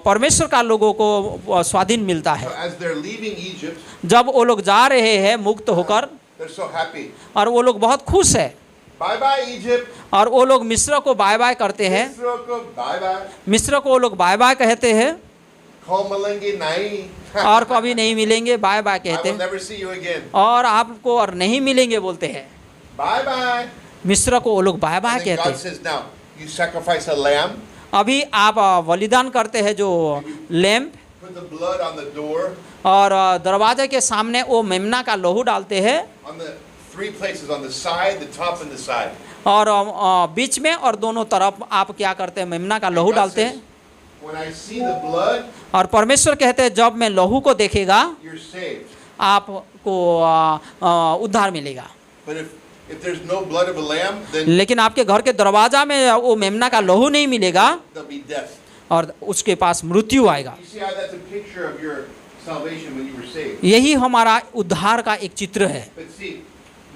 परमेश्वर का लोगों को स्वाधीन मिलता So है। as they're leaving Egypt, जब वो लोग जा रहे हैं मुक्त होकर, they're so happy. और वो लोग बहुत खुश है, Bye bye Egypt. और वो लोग मिस्र को बाय बाय करते हैं। Bye bye. मिस्र को वो लोग बाय बाय कहते हैं, Kau malengi nai. और कभी नहीं मिलेंगे बाय बाय I कहते will हैं, never see you again. और आपको और नहीं मिलेंगे बोलते हैं। Bye bye. मिस्र को वो लोग बाय बाय And then कहते God हैं। says, now you sacrifice a lamb, अभी आप बलिदान करते हैं जो lamp, put the blood on the door, और दरवाजे के सामने वो मेमना का लहू डालते हैं, on the 3 places, on the side, the top, and the side. और बीच में और दोनों तरफ आप क्या करते हैं, मेमना का लहू God डालते says, हैं। when I see the blood, और परमेश्वर कहते हैं जब मैं लहू को देखेगा you're saved. आपको उद्धार मिलेगा। But if there's no blood of a lamb, then लेकिन आपके घर के दरवाजा में वो मेमना का लहू नहीं मिलेगा there'll be death. और उसके पास मृत्यु आएगा। You see how that's a picture of your salvation when you were saved. यही हमारा उद्धार का एक चित्र है। But see,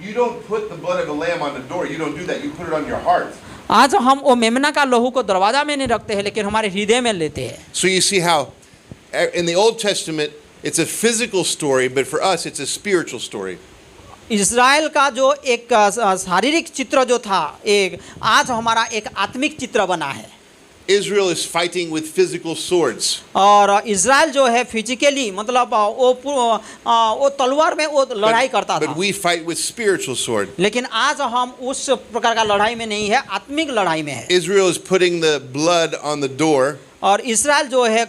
you don't put the blood of a lamb on the door. You don't do that. You put it on your heart. आज हम वो मेमना का लहू को दरवाजा में नहीं रखते हैं, लेकिन हमारे हृदय में लेते हैं। So you see how in the Old Testament it's a physical story, but for us it's a spiritual story. Israel का जो एक शारीरिक चित्र जो था, एक आज हमारा एक आत्मिक चित्र बना है। Israel is fighting with physical swords. और इज़राइल जो है फिजिकली मतलब वो तलवार में वो लड़ाई करता था। But we fight with spiritual sword. लेकिन आज हम उस प्रकार का लड़ाई में नहीं है, आत्मिक लड़ाई में है। Israel is putting the blood on the door, और इज़राइल जो है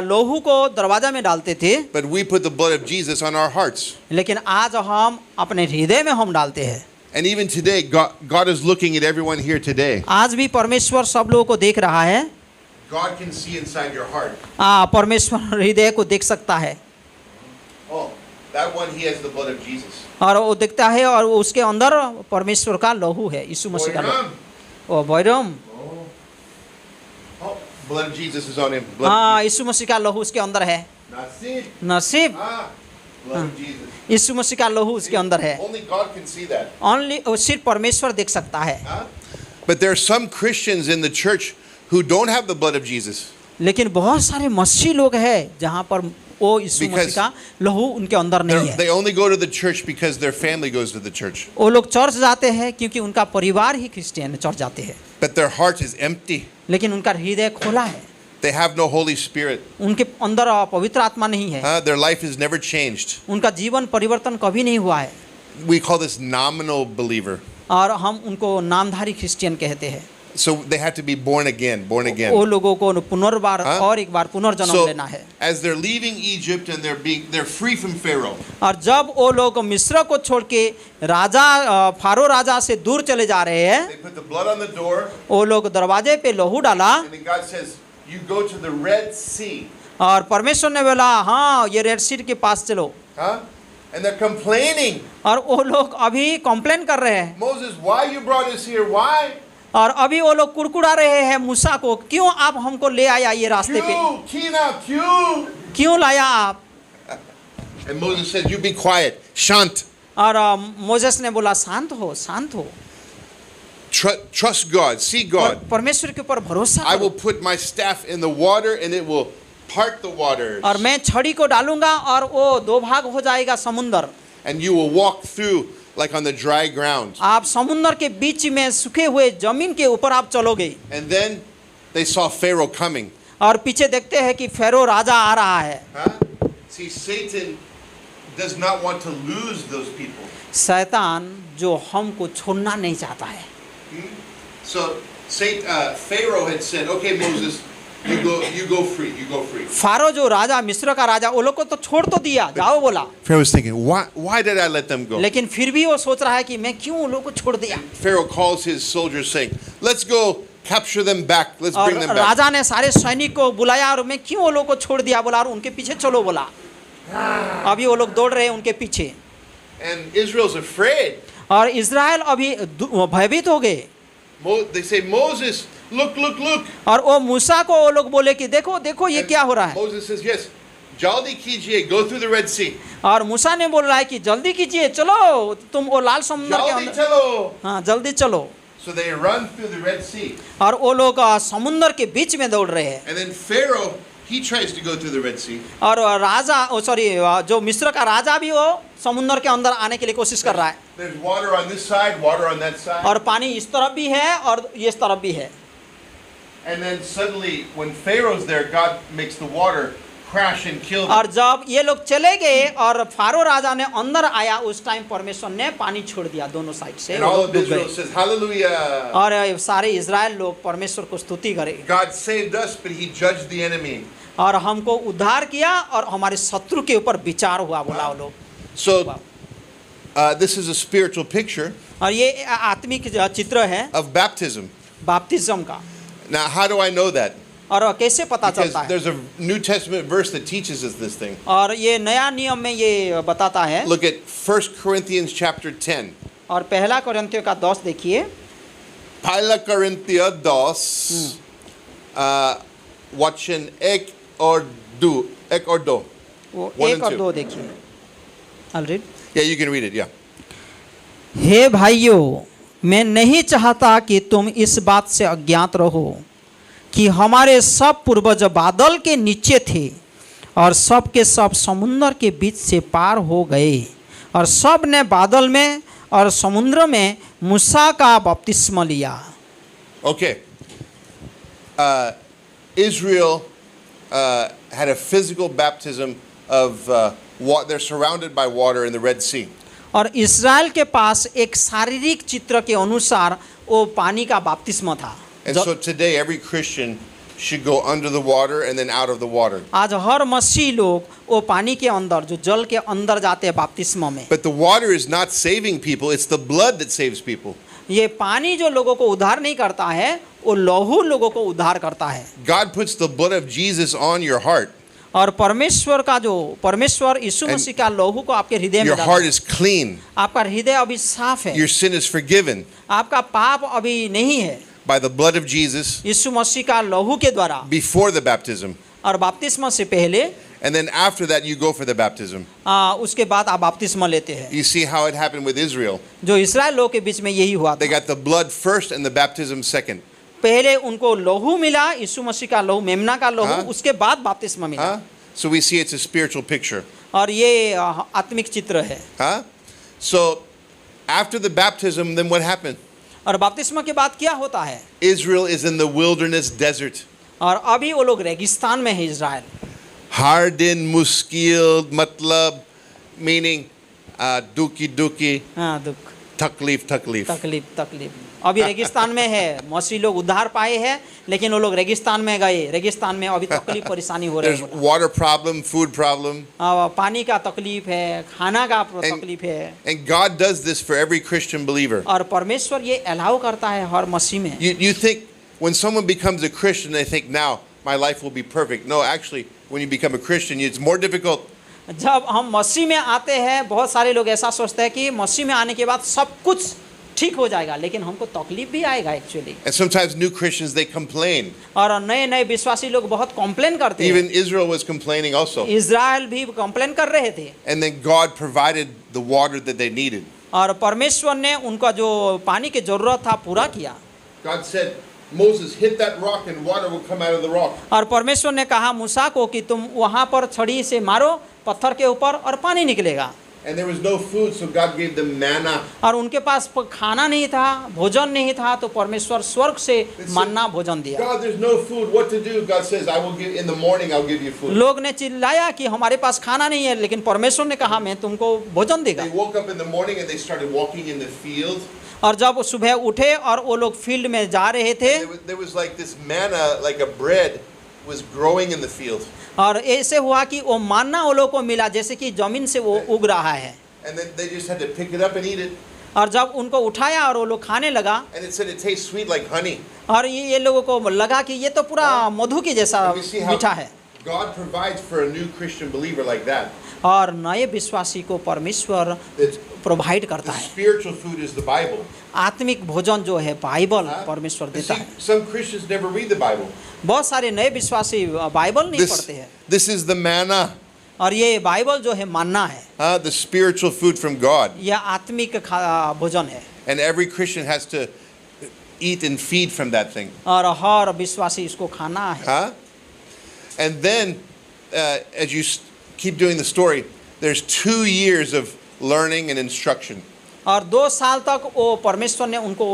लोहू को दरवाजा में डालते थे, but we put the blood of Jesus on our hearts. लेकिन आज हम अपने हृदय में हम डालते हैं। And even today, God is looking at everyone here today. आज भी परमेश्वर सब लोगों को देख रहा है। God can see inside your heart. परमेश्वर हृदय को देख सकता है। Oh, that one, he has the blood of Jesus. और वो देखता है और उसके अंदर परमेश्वर का लहू है, यीशु मसीह का लहू। ओ Bairam, Oh, blood of Jesus is on him. हाँ, यीशु मसीह का लहू उसके अंदर है। Nasib. नसीब, Blood of Jesus. यीशु मसीह का लहू उसके अंदर है। Only God can see that. Only सिर्फ परमेश्वर देख सकता है। But there are some Christians in the church who don't have the blood of Jesus. लेकिन बहुत सारे मसीही लोग हैं जहाँ पर वो यीशु मसीह Because का लहू उनके अंदर नहीं है। They only go to the church because their family goes to the church. वो लोग चर्च जाते हैं क्योंकि उनका परिवार ही क्रिश्चियन चर्च जाते हैं, But their heart is empty. लेकिन उनका हृदय खोला है, They have no Holy Spirit. उनके अंदर पवित्र आत्मा नहीं है, Their life is never changed. उनका जीवन परिवर्तन कभी नहीं हुआ है। We call this nominal believer. और हम उनको नामधारी क्रिश्चियन कहते हैं। So they have to be born again, born वो again. लोगों को पुनर्बार और एक बार पुनर्जन्म So लेना है। as they're leaving Egypt and they're free from Pharaoh. और जब वो लोग मिस्र को छोड़ के राजा फारो राजा से दूर चले जा रहे हैं, They put the blood on the door, वो लोग दरवाजे पे लहू डाला and then God says, "You go to the Red Sea." और परमेश्वर ने बोला हाँ ये रेड सी के पास चलो। And they're complaining. और वो लोग अभी कंप्लेन कर रहे हैं, Moses, why you brought us here? Why? और अभी वो लोग कुड़कुड़ा रहे हैं मूसा को, क्यों आप हमको ले आया ये रास्ते पे, Q, Kina, Q. क्यों लाया आप? And Moses says, "You be quiet, shant. और मोसेस ने बोला शांत हो, शांत हो, Trust God, see और God. परमेश्वर के ऊपर भरोसा I will करो। put my staff in the water, and it will part the waters, और मैं छड़ी को डालूंगा और वो दो भाग हो जाएगा समुंदर, and you will walk through like on the dry ground." आप समुंदर के बीच में सूखे हुए जमीन के ऊपर आप चलोगे। And then they saw Pharaoh coming. और पीछे देखते हैं कि फेरो राजा आ रहा है। See, Satan does not want to lose those people. शैतान जो हमको छोड़ना नहीं चाहता है। So Pharaoh had said, "Okay, Moses, you go free, you go free." Pharaoh जो राजा मिस्र का राजा, वो लोग को तो छोड़ तो दिया, जाओ बोला, Pharaoh was thinking, why did I let them go? लेकिन फिर भी वो सोच रहा है कि मैं क्यों उन लोग को छोड़ दिया। Pharaoh calls his soldiers saying, "Let's go capture them back. Let's और bring them back." राजा ने सारे सैनिक को बुलाया और मैं क्यों वो लोग को छोड़ दिया बोला, और उनके पीछे चलो बोला। अभी वो लोग दौड़ रहे हैं उनके पीछे, And Israel's afraid. और इज़राइल अभी भयभीत हो गए। They say, "Moses, look. और वो मूसा को वो लोग बोले कि देखो देखो ये And क्या हो रहा है। Moses says, "Yes, jaldi kijiye, go through the Red Sea. और मूसा ने बोल रहा है कि जल्दी कीजिए, चलो तुम वो लाल समुद्र के Jaldi अंदर, chalo." हाँ जल्दी चलो। So they run through the Red Sea. और वो लोग समुद्र के बीच में दौड़ रहे हैं। And then Pharaoh, he tries to go through the Red Sea. और राजा जो मिस्र का राजा भी वो समुद्र के अंदर आने के लिए कोशिश कर रहा है। There's water on this side, water on that side. और पानी इस तरफ भी है और इस तरफ भी है। And then suddenly, when Pharaoh's there, God makes the water crash and kill और them. जब ये लोग चले गए और फारो राजा ने अंदर आया, उस टाइम परमेश्वर ने पानी छोड़ दिया दोनों साइड से, And वो all लोग of डूब Israel गए। says, "Hallelujah." और सारे इज़राइल लोग परमेश्वर को स्तुति करे, God saved us, but he judged the enemy. और हमको उद्धार किया और हमारे शत्रु के ऊपर विचार हुआ बोला वो लोग। So This is a spiritual picture और ये आत्मिक चित्र है of baptism. बपतिस्म का। Now, how do I know that? और कैसे पता Because चलता है? there's a New Testament verse that teaches us this thing. और ये नया नियम में ये बताता है। Look at 1 Corinthians chapter 10. और पहला कोरिन्थियों का 10 देखिए। Paila Corinthia 10, watchen ek or do. वो 1 1 and और 2. 2 देखिए। Already Yeah, you can read it, yeah. हे भाइयों, मैं नहीं चाहता कि तुम इस बात से अज्ञात रहो कि हमारे सब पूर्वज बादल के नीचे थे और सब के सब समुद्र के बीच से पार हो गए और सब ने बादल में और समुद्र में मूसा का बपतिस्मा लिया। Okay. Israel had a physical baptism of they're surrounded by water in the Red Sea. और इस्राएल के पास एक शारीरिक चित्र के अनुसार वो पानी का बपतिस्मा था। And so today every Christian should go under the water and then out of the water. आज हर मसीही लोग वो पानी के अंदर जो जल के अंदर जाते हैं बपतिस्मा में। But the water is not saving people, it's the blood that saves people. ये पानी जो लोगों को उद्धार नहीं करता है, वो लहू लोगों को उद्धार करता है। God puts the blood of Jesus on your heart. और परमेश्वर यीशु मसीह का लहू को आपके हृदय में Your डालता heart है। is clean. आपका हृदय अभी साफ है, Your sin is forgiven आपका पाप अभी नहीं है by the blood of Jesus यीशु मसीह का लहू के द्वारा before the baptism. और बपतिस्मा से पहले। And then after that you go for the baptism. उसके बाद आप बपतिस्मा लेते हैं। You see how it happened with Israel. जो इस्राएल लोग के बीच में यही हुआ They था। got the blood first and the baptism second. पहले उनको लहू मिला, यीशु मसीह का लहू, मेमना का लहू, हाँ? उसके बाद बपतिस्मा मिला। Huh? So we see it's a spiritual picture. और ये आत्मिक चित्र है। Huh? So after the baptism, then what happened? और बपतिस्मा के बाद क्या होता है? Israel is in the wilderness desert. और अभी वो लोग रेगिस्तान में है Israel. Hardin, muskil, matlab, meaning duki, हाँ, दुख, taklif. तकलीफ। अभी रेगिस्तान में है, मसीह लोग उद्धार पाए हैं, लेकिन वो लोग रेगिस्तान में गए। रेगिस्तान में अभी तकलीफ परेशानी हो रही There's है। water problem, food problem. पानी का तकलीफ है, खाना का तकलीफ है। And God does this for every Christian believer. और परमेश्वर ये अलाउ करता है हर मसीह में। You think when someone becomes a Christian, they think, now my life will be perfect. No, actually, when you become a Christian, it's more difficult. जब हम मसीह में आते हैं, बहुत सारे लोग ऐसा सोचते हैं कि मसीह में आने के बाद सब कुछ ठीक हो जाएगा, लेकिन हमको तकलीफ भी आएगा actually. And sometimes new Christians, they complain. और नए विश्वासी लोग बहुत कंप्लेन करते हैं। Even Israel was complaining also. Israel भी कंप्लेन कर रहे थे। And then God provided the water that they needed. और परमेश्वर ने उनका जो पानी की जरूरत था पूरा किया। God said, Moses, hit that rock and water will come out of the rock. और परमेश्वर ने कहा मूसा को कि तुम वहाँ पर छड़ी से मारो पत्थर के ऊपर और पानी निकलेगा। And there was no food, so God gave them manna. और उनके पास खाना नहीं था, भोजन नहीं था, तो परमेश्वर स्वर्ग से मन्ना भोजन दिया। God, there's no food. What to do? God says, I will give in the morning. I'll give you food. लोग ने चिल्लाया कि हमारे पास खाना नहीं है, लेकिन परमेश्वर ने कहा मैं तुमको भोजन देगा। They woke up in the morning and they started walking in the field. और जब सुबह उठे और वो लोग फील्ड में जा रहे थे, There was like this manna, like a bread, was growing in the field. और ऐसे हुआ कि वो मन्ना वो लोग को मिला जैसे कि जमीन से वो उग रहा है। And then they just had to pick it up and eat it. और जब उनको उठाया और वो लोग खाने लगा, And it said it tastes sweet like honey. और ये लोगों को लगा कि ये तो पूरा मधु की जैसा And we see how मीठा है। God provides for a new Christian believer like that. और नए विश्वासी को परमेश्वर That प्रोवाइड the करता है। spiritual food is the Bible. आत्मिक भोजन जो है बाइबल Huh? परमेश्वर But देता see, है। some Christians never read the Bible. बहुत सारे नए विश्वासी बाइबल नहीं पढ़ते हैं। This is the manna, और ये बाइबल जो है मन्ना है, the spiritual food from God. यह आत्मिक भोजन है। And every Christian has to eat and feed from that thing. और हर विश्वासी इसको खाना है। Huh? And then, as you keep doing the story, there's 2 years of learning and instruction. और 2 साल तक वो परमेश्वर ने उनको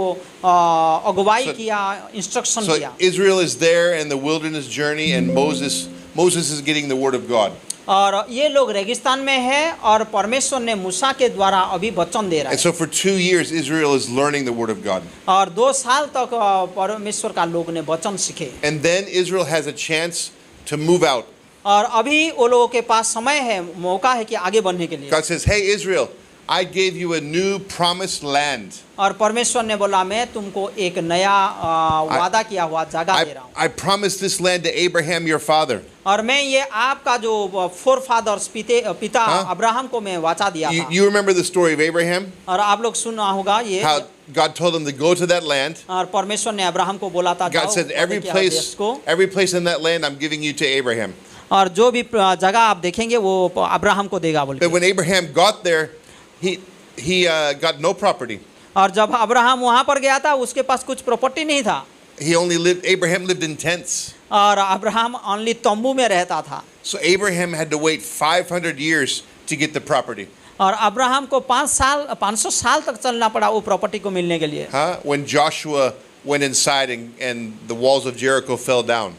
अगुवाई So- किया, इंस्ट्रक्शन So किया। Israel is there in the wilderness journey, and Moses is getting the word of God. और ये लोग रेगिस्तान में है और परमेश्वर ने मूसा के द्वारा अभी वचन दे रहा And है। so for 2 years, Israel is learning the word of God. और 2 साल तक परमेश्वर का लोग ने वचन सीखे। And then Israel has a chance to move out. और अभी वो लोगों के पास समय है, मौका है कि आगे बढ़ने के लिए। God says, hey, Israel, I gave you a new promised land. और परमेश्वर ने बोला मैं तुमको एक नया वादा किया हुआ जगह दे रहा हूँ I promised this land to Abraham your father. और मैं ये आपका जो फोर फादर्स पिता हाँ? अब्राहम को मैं वाचा दिया था You remember the story of Abraham? और आप लोग सुना होगा ये How God told him to go to that land. और परमेश्वर ने अब्राहम को बोला था God जाओ said, every वादे के देश को place in that land I'm giving you to Abraham. और जो भी जगह आप देखेंगे वो अब्राहम को देगा बोल But के when Abraham got there, he got no property. और जब अब्राहम वहां पर गया था उसके पास कुछ प्रॉपर्टी नहीं था Abraham lived in tents. और अब्राहम ओनली तंबू में रहता था So Abraham had to wait 500 years to get the property. और अब्राहम को 500 साल तक चलना पड़ा वो प्रॉपर्टी को मिलने के लिए When Joshua went inside and the walls of Jericho fell down.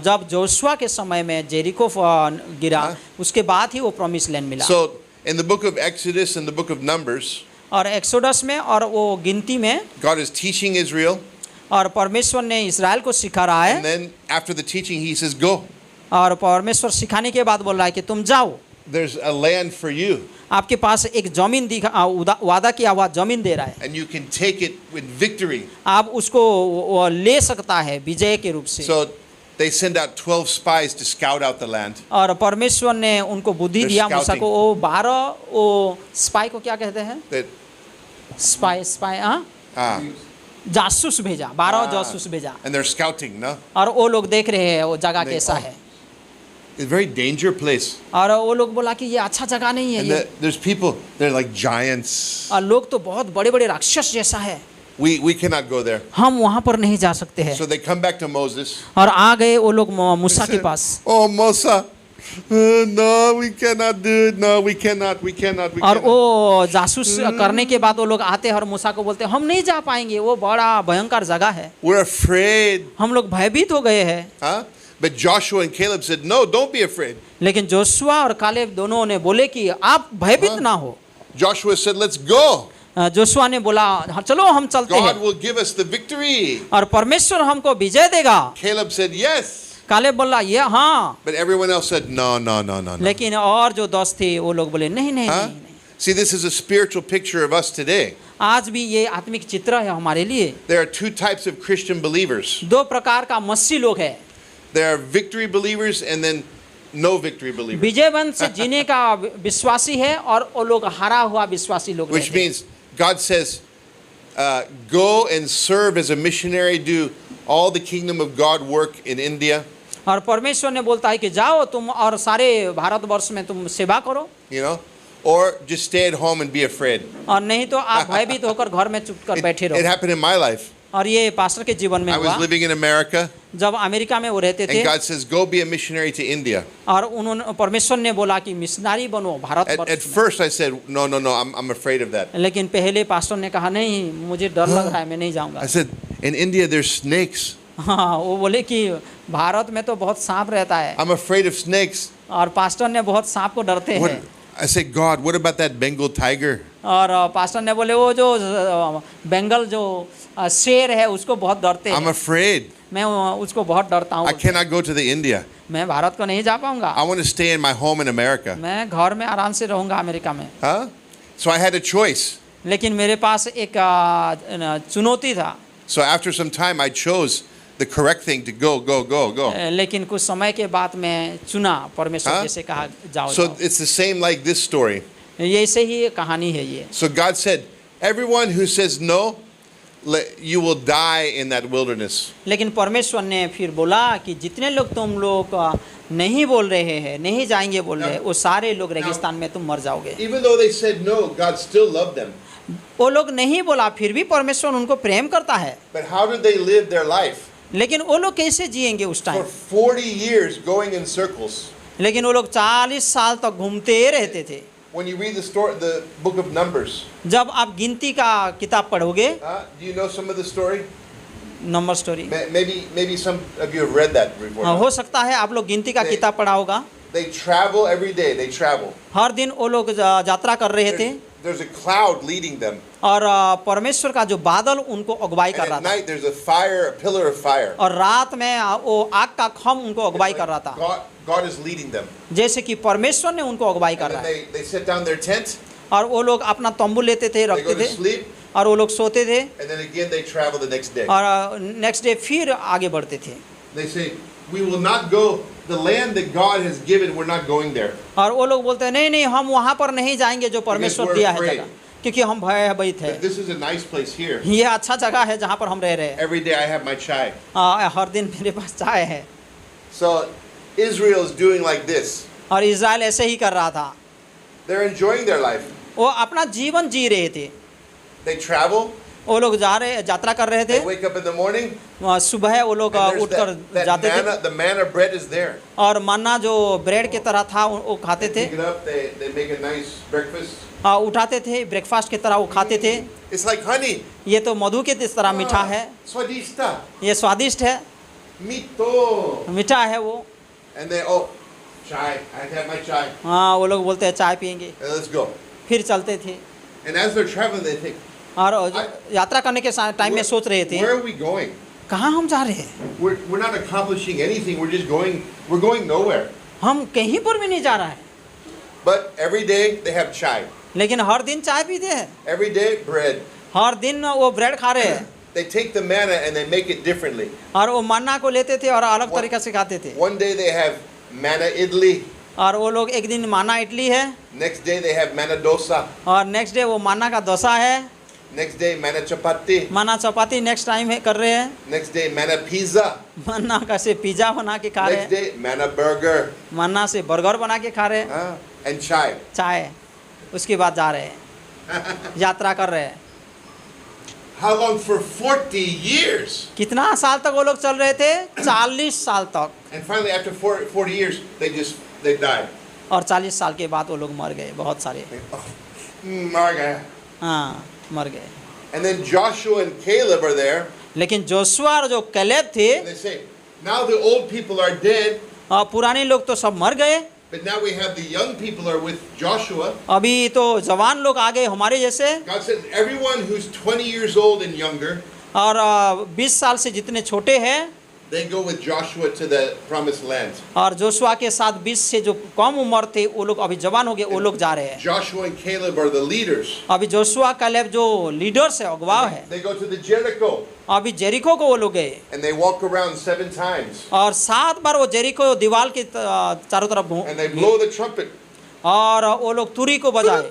जब जोशुआ के समय में जेरिको गिरा उसके बाद ही वो प्रॉमिस लैंड मिला So in the book of Exodus and the book of Numbers, और एक्सोडस में और वो गिनती में God is teaching Israel, और परमेश्वर ने इस्राएल को सिखा रहा and है then after the teaching he says, go. और परमेश्वर सिखाने के बाद बोल रहा है कि तुम जाओ There's a land for you आपके पास एक जमीन वादा किया हुआ जमीन दे रहा है and you can take it with victory. आप उसको ले सकता है विजय के रूप से So they send out 12 spies to scout out the land. और परमेश्वर ने उनको बुद्धि They're दिया मूसा scouting. को वो 12 वो स्पाई को क्या कहते हैं That, स्पाई हाँ ah, जासूस भेजा 12 जासूस भेजा and they're scouting, no? और वो लोग देख रहे हैं वो जगह They- कैसा oh. है It's a very dangerous place. और वो लोग बोला कि ये अच्छा जगह नहीं है And ये there's people, they're like giants. और लोग तो बहुत बड़े बड़े राक्षस जैसा है We cannot go there. हम वहां पर नहीं जा सकते हैं So they come back to Moses. और आ गए वो लोग मूसा They के said, pass oh, Musa, no, we cannot do it. No, we cannot. We और cannot. वो जासूस करने के बाद वो लोग आते हैं और मूसा को बोलते हैं हम नहीं जा पाएंगे वो बड़ा भयंकर जगह है We're afraid. हम लोग भयभीत हो गए हैं Huh? But Joshua and Caleb said, no, don't be afraid. लेकिन जोशुआ और कालेब दोनों ने बोले कि आप भयभीत ना हो Joshua said, let's go. Joshua ने बोला हाँ चलो हम चलते God हैं will give us the victory. और परमेश्वर हमको विजय देगा Caleb said, yes. कालेब बोला ये हाँ But everyone else said, no, no, no, no, no. लेकिन और जो दोस्त थे वो लोग बोले नहीं नहीं Huh? नहीं नहीं See, this is a spiritual picture of us today. आज भी ये आत्मिक चित्र है हमारे लिए There are two types of Christian believers. दो प्रकार का मसीह लोग है There are victory believers and then no victory believers. विजयवंत से जीने का विश्वासी है और वो लोग हारा हुआ विश्वासी लोग Which रहते हैं। means God says, go and serve as a missionary, do all the kingdom of God work in India. और परमेश्वर ने बोलता है कि जाओ तुम और सारे भारतवर्ष में तुम सेवा करो You know, or just stay at home and be afraid. और नहीं तो आप भयभीत होकर घर में चुप कर बैठे It रहो happened in my life. और ये पास्टर के जीवन में I हुआ was living in America, जब अमेरिका में वो रहते थे and God says, go be a missionary to India. और उन्होंने परमेश्वर ने बोला कि मिशनरी बनो At भारतवर्ष में। first I said, no, no, no, I'm afraid of that. लेकिन पहले पास्टर ने कहा नहीं मुझे डर लग रहा है मैं नहीं जाऊंगा I said, in India there's snakes. हाँ वो बोले कि भारत में तो बहुत सांप रहता है I'm afraid of snakes. और पास्टर ने बहुत सांप को डरते What? हैं I said, God, what about that Bengal tiger? और पास्टर ने बोले वो जो बंगाल जो शेर है उसको बहुत डरते I'm हैं afraid. मैं उसको बहुत डरता I हूँ cannot go to the India. मैं भारत को नहीं जा पाऊंगा I want to stay in my home in America. मैं घर में आराम से रहूंगा अमेरिका में Huh? So I had a choice. लेकिन मेरे पास एक चुनौती था So after some time, I chose the correct thing to go. लेकिन कुछ समय के बाद मैं चुना परमेश्वर हाँ? जैसे कहा जाओ So जाओ। it's the same like this story. ये ऐसे ही कहानी है ये So God said, everyone who says no, you will die in that wilderness. लेकिन परमेश्वर ने फिर बोला कि जितने लोग तुम लोग नहीं बोल रहे हैं नहीं जाएंगे बोल रहे हैं वो सारे लोग रेगिस्तान में तुम मर जाओगे Even though they said no, God still loved them. वो लोग नहीं बोला फिर भी परमेश्वर उनको प्रेम करता है But how did they live their life? लेकिन वो लोग कैसे जिएंगे उस For time 40 years going in circles. लेकिन वो लोग 40 साल तक घूमते रहते थे When you read the story, the book of Numbers, जब आप गिनती का किताब पढ़ोगे do you know some of the story? Number story Maybe some of you have read that before. हो सकता है आप लोग गिनती का किताब पढ़ा होगा They travel every day. They travel. हर दिन वो लोग यात्रा कर रहे थे There's a cloud leading them. और परमेश्वर का जो बादल उनको अगुवाई And कर रहा at था night there's a fire, a pillar of fire. और रात में वो आग का खम उनको अगुवाई कर रहा था God is leading them. जैसे कि परमेश्वर ने उनको अगुवाई कर And रहा then है they sit down their tent. और वो लोग अपना तंबू लेते थे, They go रखते to थे sleep, और वो लोग सोते थे and then again they travel the next day. और नेक्स्ट डे फिर आगे बढ़ते थे। They say, we will not go, the land that God has given, we're not going there. और वो लोग बोलते हैं नहीं नहीं हम वहाँ पर नहीं जाएंगे जो परमेश्वर we're दिया है afraid. जगह, क्योंकि हम भयभीत है। But this is a nice place here. ये अच्छा जगह है जहाँ पर हम रह रहे हैं। Every day I have my chai. हर दिन मेरे पास चाय है। So Israel is doing like this. और इज़राइल ऐसे ही कर रहा था, They're enjoying their life. वो अपना जीवन जी रहे थे। They travel, वो लोग यात्रा कर रहे थे, they wake up in the morning, सुबह वो लोग and there's उठकर that जाते थे manna, the manna bread is there. और मन्ना जो ब्रेड की तरह था वो खाते थे, Pick it up, they make a nice breakfast. उठाते थे, ब्रेकफास्ट की तरह वो खाते थे। It's like honey. ये तो मधु के इस तरह मीठा है, Swadista. ये स्वादिष्ट है, Mito. मीठा है वो। And they, oh, chai. I have my chai. हाँ, वो लोग बोलते हैं चाय पियेंगे, Let's go. फिर चलते थे। And as they're traveling, they think, और यात्रा करने के टाइम में सोच रहे थे where are we going? कहाँ हम जा रहे हैं, We're not accomplishing anything. We're going nowhere. हम कहीं पर भी नहीं जा रहा है। But every day they have chai. लेकिन हर दिन चाय पीते हैं, Every day bread. हर दिन वो ब्रेड खा रहे हैं They take the manna and they make it differently. और वो मन्ना को लेते थे और अलग तरीका से खाते थे। One day they have manna idli. और वो लोग एक दिन माना इडली है Next day they have manna dosa. और नेक्स्ट डे वो माना का डोसा है, Next day manna chapati. माना चपाती नेक्स्ट टाइम है कर रहे हैं, Next day manna pizza. मन्ना का से पिज्जा बना के खा रहे Next हैं, day manna burger. मन्ना से बर्गर बना के खा रहे हैं, And chai. चाय। उसके बाद जा रहे हैं, यात्रा कर रहे हैं। How long? For 40 years. कितना साल तक वो लोग चल रहे थे? 40 साल तक। And finally after 40 years they died. और 40 साल के बाद वो लोग मर गए, बहुत सारे। मर गए। हाँ, मर गए। And then Joshua and Caleb are there. लेकिन जोशुआ और जो कैलेब थे, And they say, now the old people are dead, पुराने लोग तो सब मर गए, but now we have the young people are with Joshua. अभी तो जवान लोग आ गए हमारे जैसे। God says everyone who's 20 years old and younger, और 20 साल से जितने छोटे हैं, they go with Joshua to the promised land. और जोशुआ के साथ 20 से जो कम उम्र थे वो लोग अभी जवान हो गए, वो लोग जा रहे हैं। Joshua and Caleb are the leaders. अभी जोशुआ कैलेब जो लीडर्स है, अगुवाव है, They go to the Jericho अभी जेरिको को वो लोग गए and they walk around 7 times और 7 बार वो जेरिको दीवार के चारों तरफ and they blow the trumpet. और वो लोग तुरी को बजाए,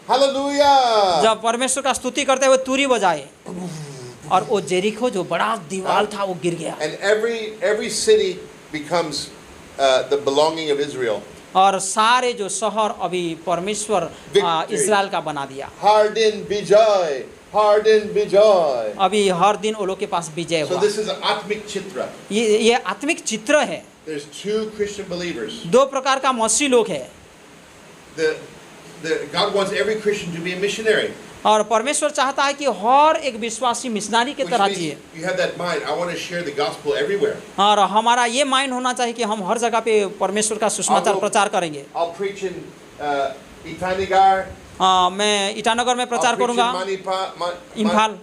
Hallelujah! जब परमेश्वर का स्तुति करते हुए तुरी बजाए और वो जेरिको जो बड़ा दीवार था वो गिर गया। And every city becomes the belonging of Israel. और सारे जो शहर अभी परमेश्वर इस्राएल का बना दिया। Hardin Bijay, Hardin Bijay. अभी हर दिन वो लोग के पास विजय So हुआ। this is an Atmic Chitra. ये आत्मिक चित्र है। There's 2 Christian believers. 2 प्रकार का मसीह लोग है। God wants every Christian to be a missionary. और परमेश्वर चाहता है कि हर एक विश्वासी मिशनरी के Which तरह means जिए। you have that mind. I want to share the gospel everywhere. और हमारा ये माइंड होना चाहिए कि हम हर जगह पे परमेश्वर का सुसमाचार प्रचार करेंगे। I'll preach in Itanigar. मैं ईटानगर में प्रचार करूंगा, इम्फाल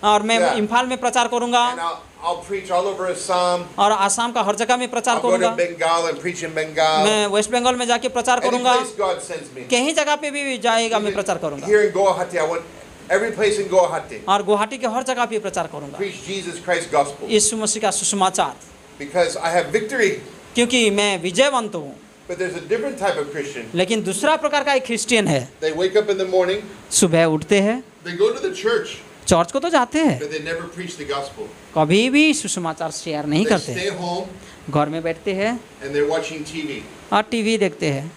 और मैं Yeah. इम्फाल में प्रचार करूंगा And I'll preach all over Assam. और आसाम का हर जगह में प्रचार I'll go to करूंगा। Bengal and preach in Bengal. मैं वेस्ट बंगाल में जाके प्रचार Any करूंगा, place God sends me. कहीं जगह पे भी जाएगा मैं प्रचार करूंगा। Here in Guwahati, I want every place in Guwahati. और गुवाहाटी के हर जगह पे प्रचार करूंगा Preach Jesus Christ gospel. यीशु मसीह का सुसमाचार, Because I have victory. क्योंकि मैं विजयवंत हूँ। But there's a different type of Christian. लेकिन दूसरा प्रकार का एक क्रिश्चियन है, They wake up in the morning, सुबह उठते हैं, they go to the church, church को तो जाते हैं, but they never preach the gospel. कभी भी सुसमाचार शेयर नहीं They करते, stay home घर में बैठते हैं and they're watching TV. और टीवी देखते हैं।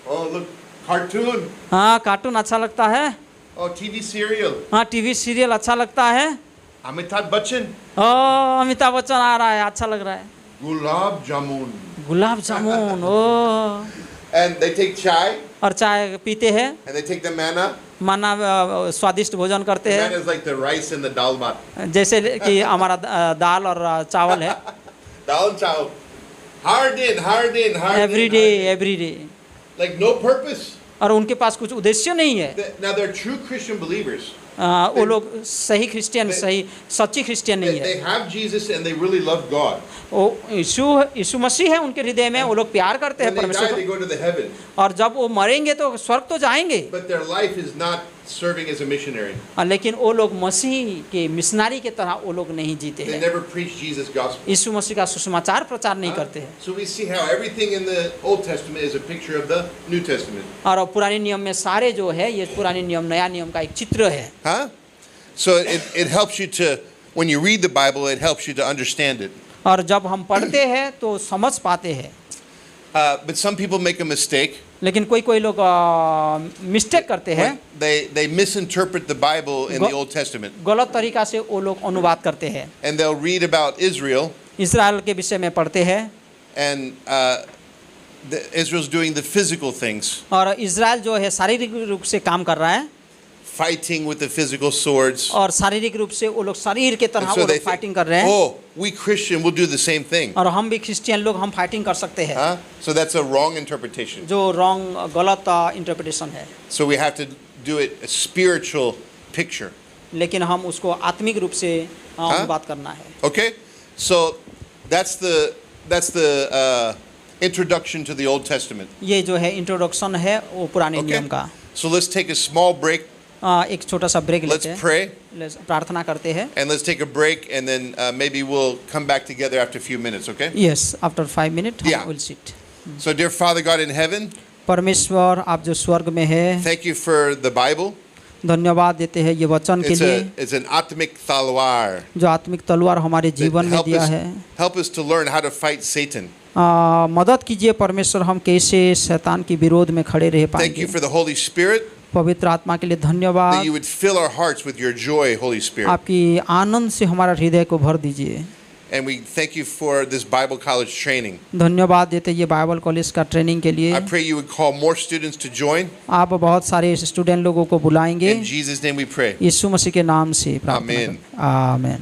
Oh, look, cartoon. हाँ, कार्टून अच्छा लगता है, Oh, TV serial. हाँ टीवी सीरियल अच्छा लगता है, Amitabh Bachchan. ओ अमिताभ बच्चन आ रहा है, अच्छा लग रहा है, Gulab Jamun. Gulab jamun, O And they take chai और चाय पीते हैं, and they take the manna. माना स्वादिष्ट भोजन करते The हैं, manna is like the rice and the dal mat. जैसे कि हमारा दाल और चावल है, Dal and chao. Hardin. Every day, Like no purpose. और उनके पास कुछ उद्देश्य नहीं है। Now they're true Christian believers. वो लोग सही क्रिश्चियन, सही सच्ची क्रिश्चियन नहीं है। They have Jesus and they really love God. वो यीशु मसीह है उनके हृदय में, वो लोग प्यार करते हैं When they परमेश्वर die, they को, go to the heaven. और जब वो मरेंगे तो स्वर्ग तो जाएंगे। But their life is not serving as a missionary. लेकिन वो लोग मसीह के मिशनरी के तरह वो लोग नहीं जीते They हैं, never preach Jesus' gospel. यीशु मसीह का सुसमाचार प्रचार नहीं करते हैं। So we see how everything in the Old Testament is a picture of the New Testament. और पुराने नियम में सारे जो है ये पुराने नियम नया नियम का एक चित्र है। Huh? So it helps you to, when you read the Bible, it helps you to understand it. और जब हम पढ़ते हैं तो समझ पाते हैं। But some people make a mistake. लेकिन कोई लोग मिस्टेक करते हैं, When they misinterpret the Bible in the Old Testament. गलत तरीका से वो लोग अनुवाद करते हैं। And they'll read about Israel, इस्राएल के विषय में पढ़ते हैं, and Israel's doing the physical things, और इस्राएल जो है शारीरिक रूप से काम कर रहा है, fighting with the physical swords. और शारीरिक रूप से वो लोग शरीर के तरह And वो so they लोग think, फाइटिंग कर रहे हैं, oh, we Christian will do the same thing. और हम भी क्रिश्चियन लोग हम फाइटिंग कर सकते हैं, Huh? So that's a wrong interpretation. जो रॉन्ग गलत इंटरप्रिटेशन है। So we have to do it a spiritual picture. लेकिन हम उसको आत्मिक रूप से अनुवाद करना है। Okay? So that's the introduction to the Old Testament. ये जो है इंट्रोडक्शन है वो पुराने Okay? नियम का। So let's take a small break. एक छोटा सा ब्रेक Let's लेते हैं, pray. प्रार्थना करते हैं। And let's take a break, and then maybe we'll come back together after a few minutes, okay? Yes, after 5 minutes Yeah. we'll sit. So, dear Father God in heaven, परमेश्वर आप जो स्वर्ग में है, thank you for the Bible. धन्यवाद देते हैं ये वचन के लिए, It's an atmic talwar. जो आत्मिक तलवार हमारे जीवन में दिया है। Help us to learn how to fight Satan. मदद कीजिए परमेश्वर, हम कैसे शैतान के विरोध में खड़े रह Thank you पाएंगे। for the Holy Spirit, पवित्र आत्मा के लिए that धन्यवाद, you would fill our hearts with your joy, Holy Spirit. आपकी आनंद से हमारा हृदय को भर दीजिए। And we thank you for this Bible college training. धन्यवाद देते ये बाइबल कॉलेज का ट्रेनिंग के लिए। I pray you would call more students to join. आप बहुत सारे स्टूडेंट लोगों को बुलाएंगे, In Jesus' name we pray. यीशु मसीह के नाम से प्रार्थना Amen. करते हैं। आमीन।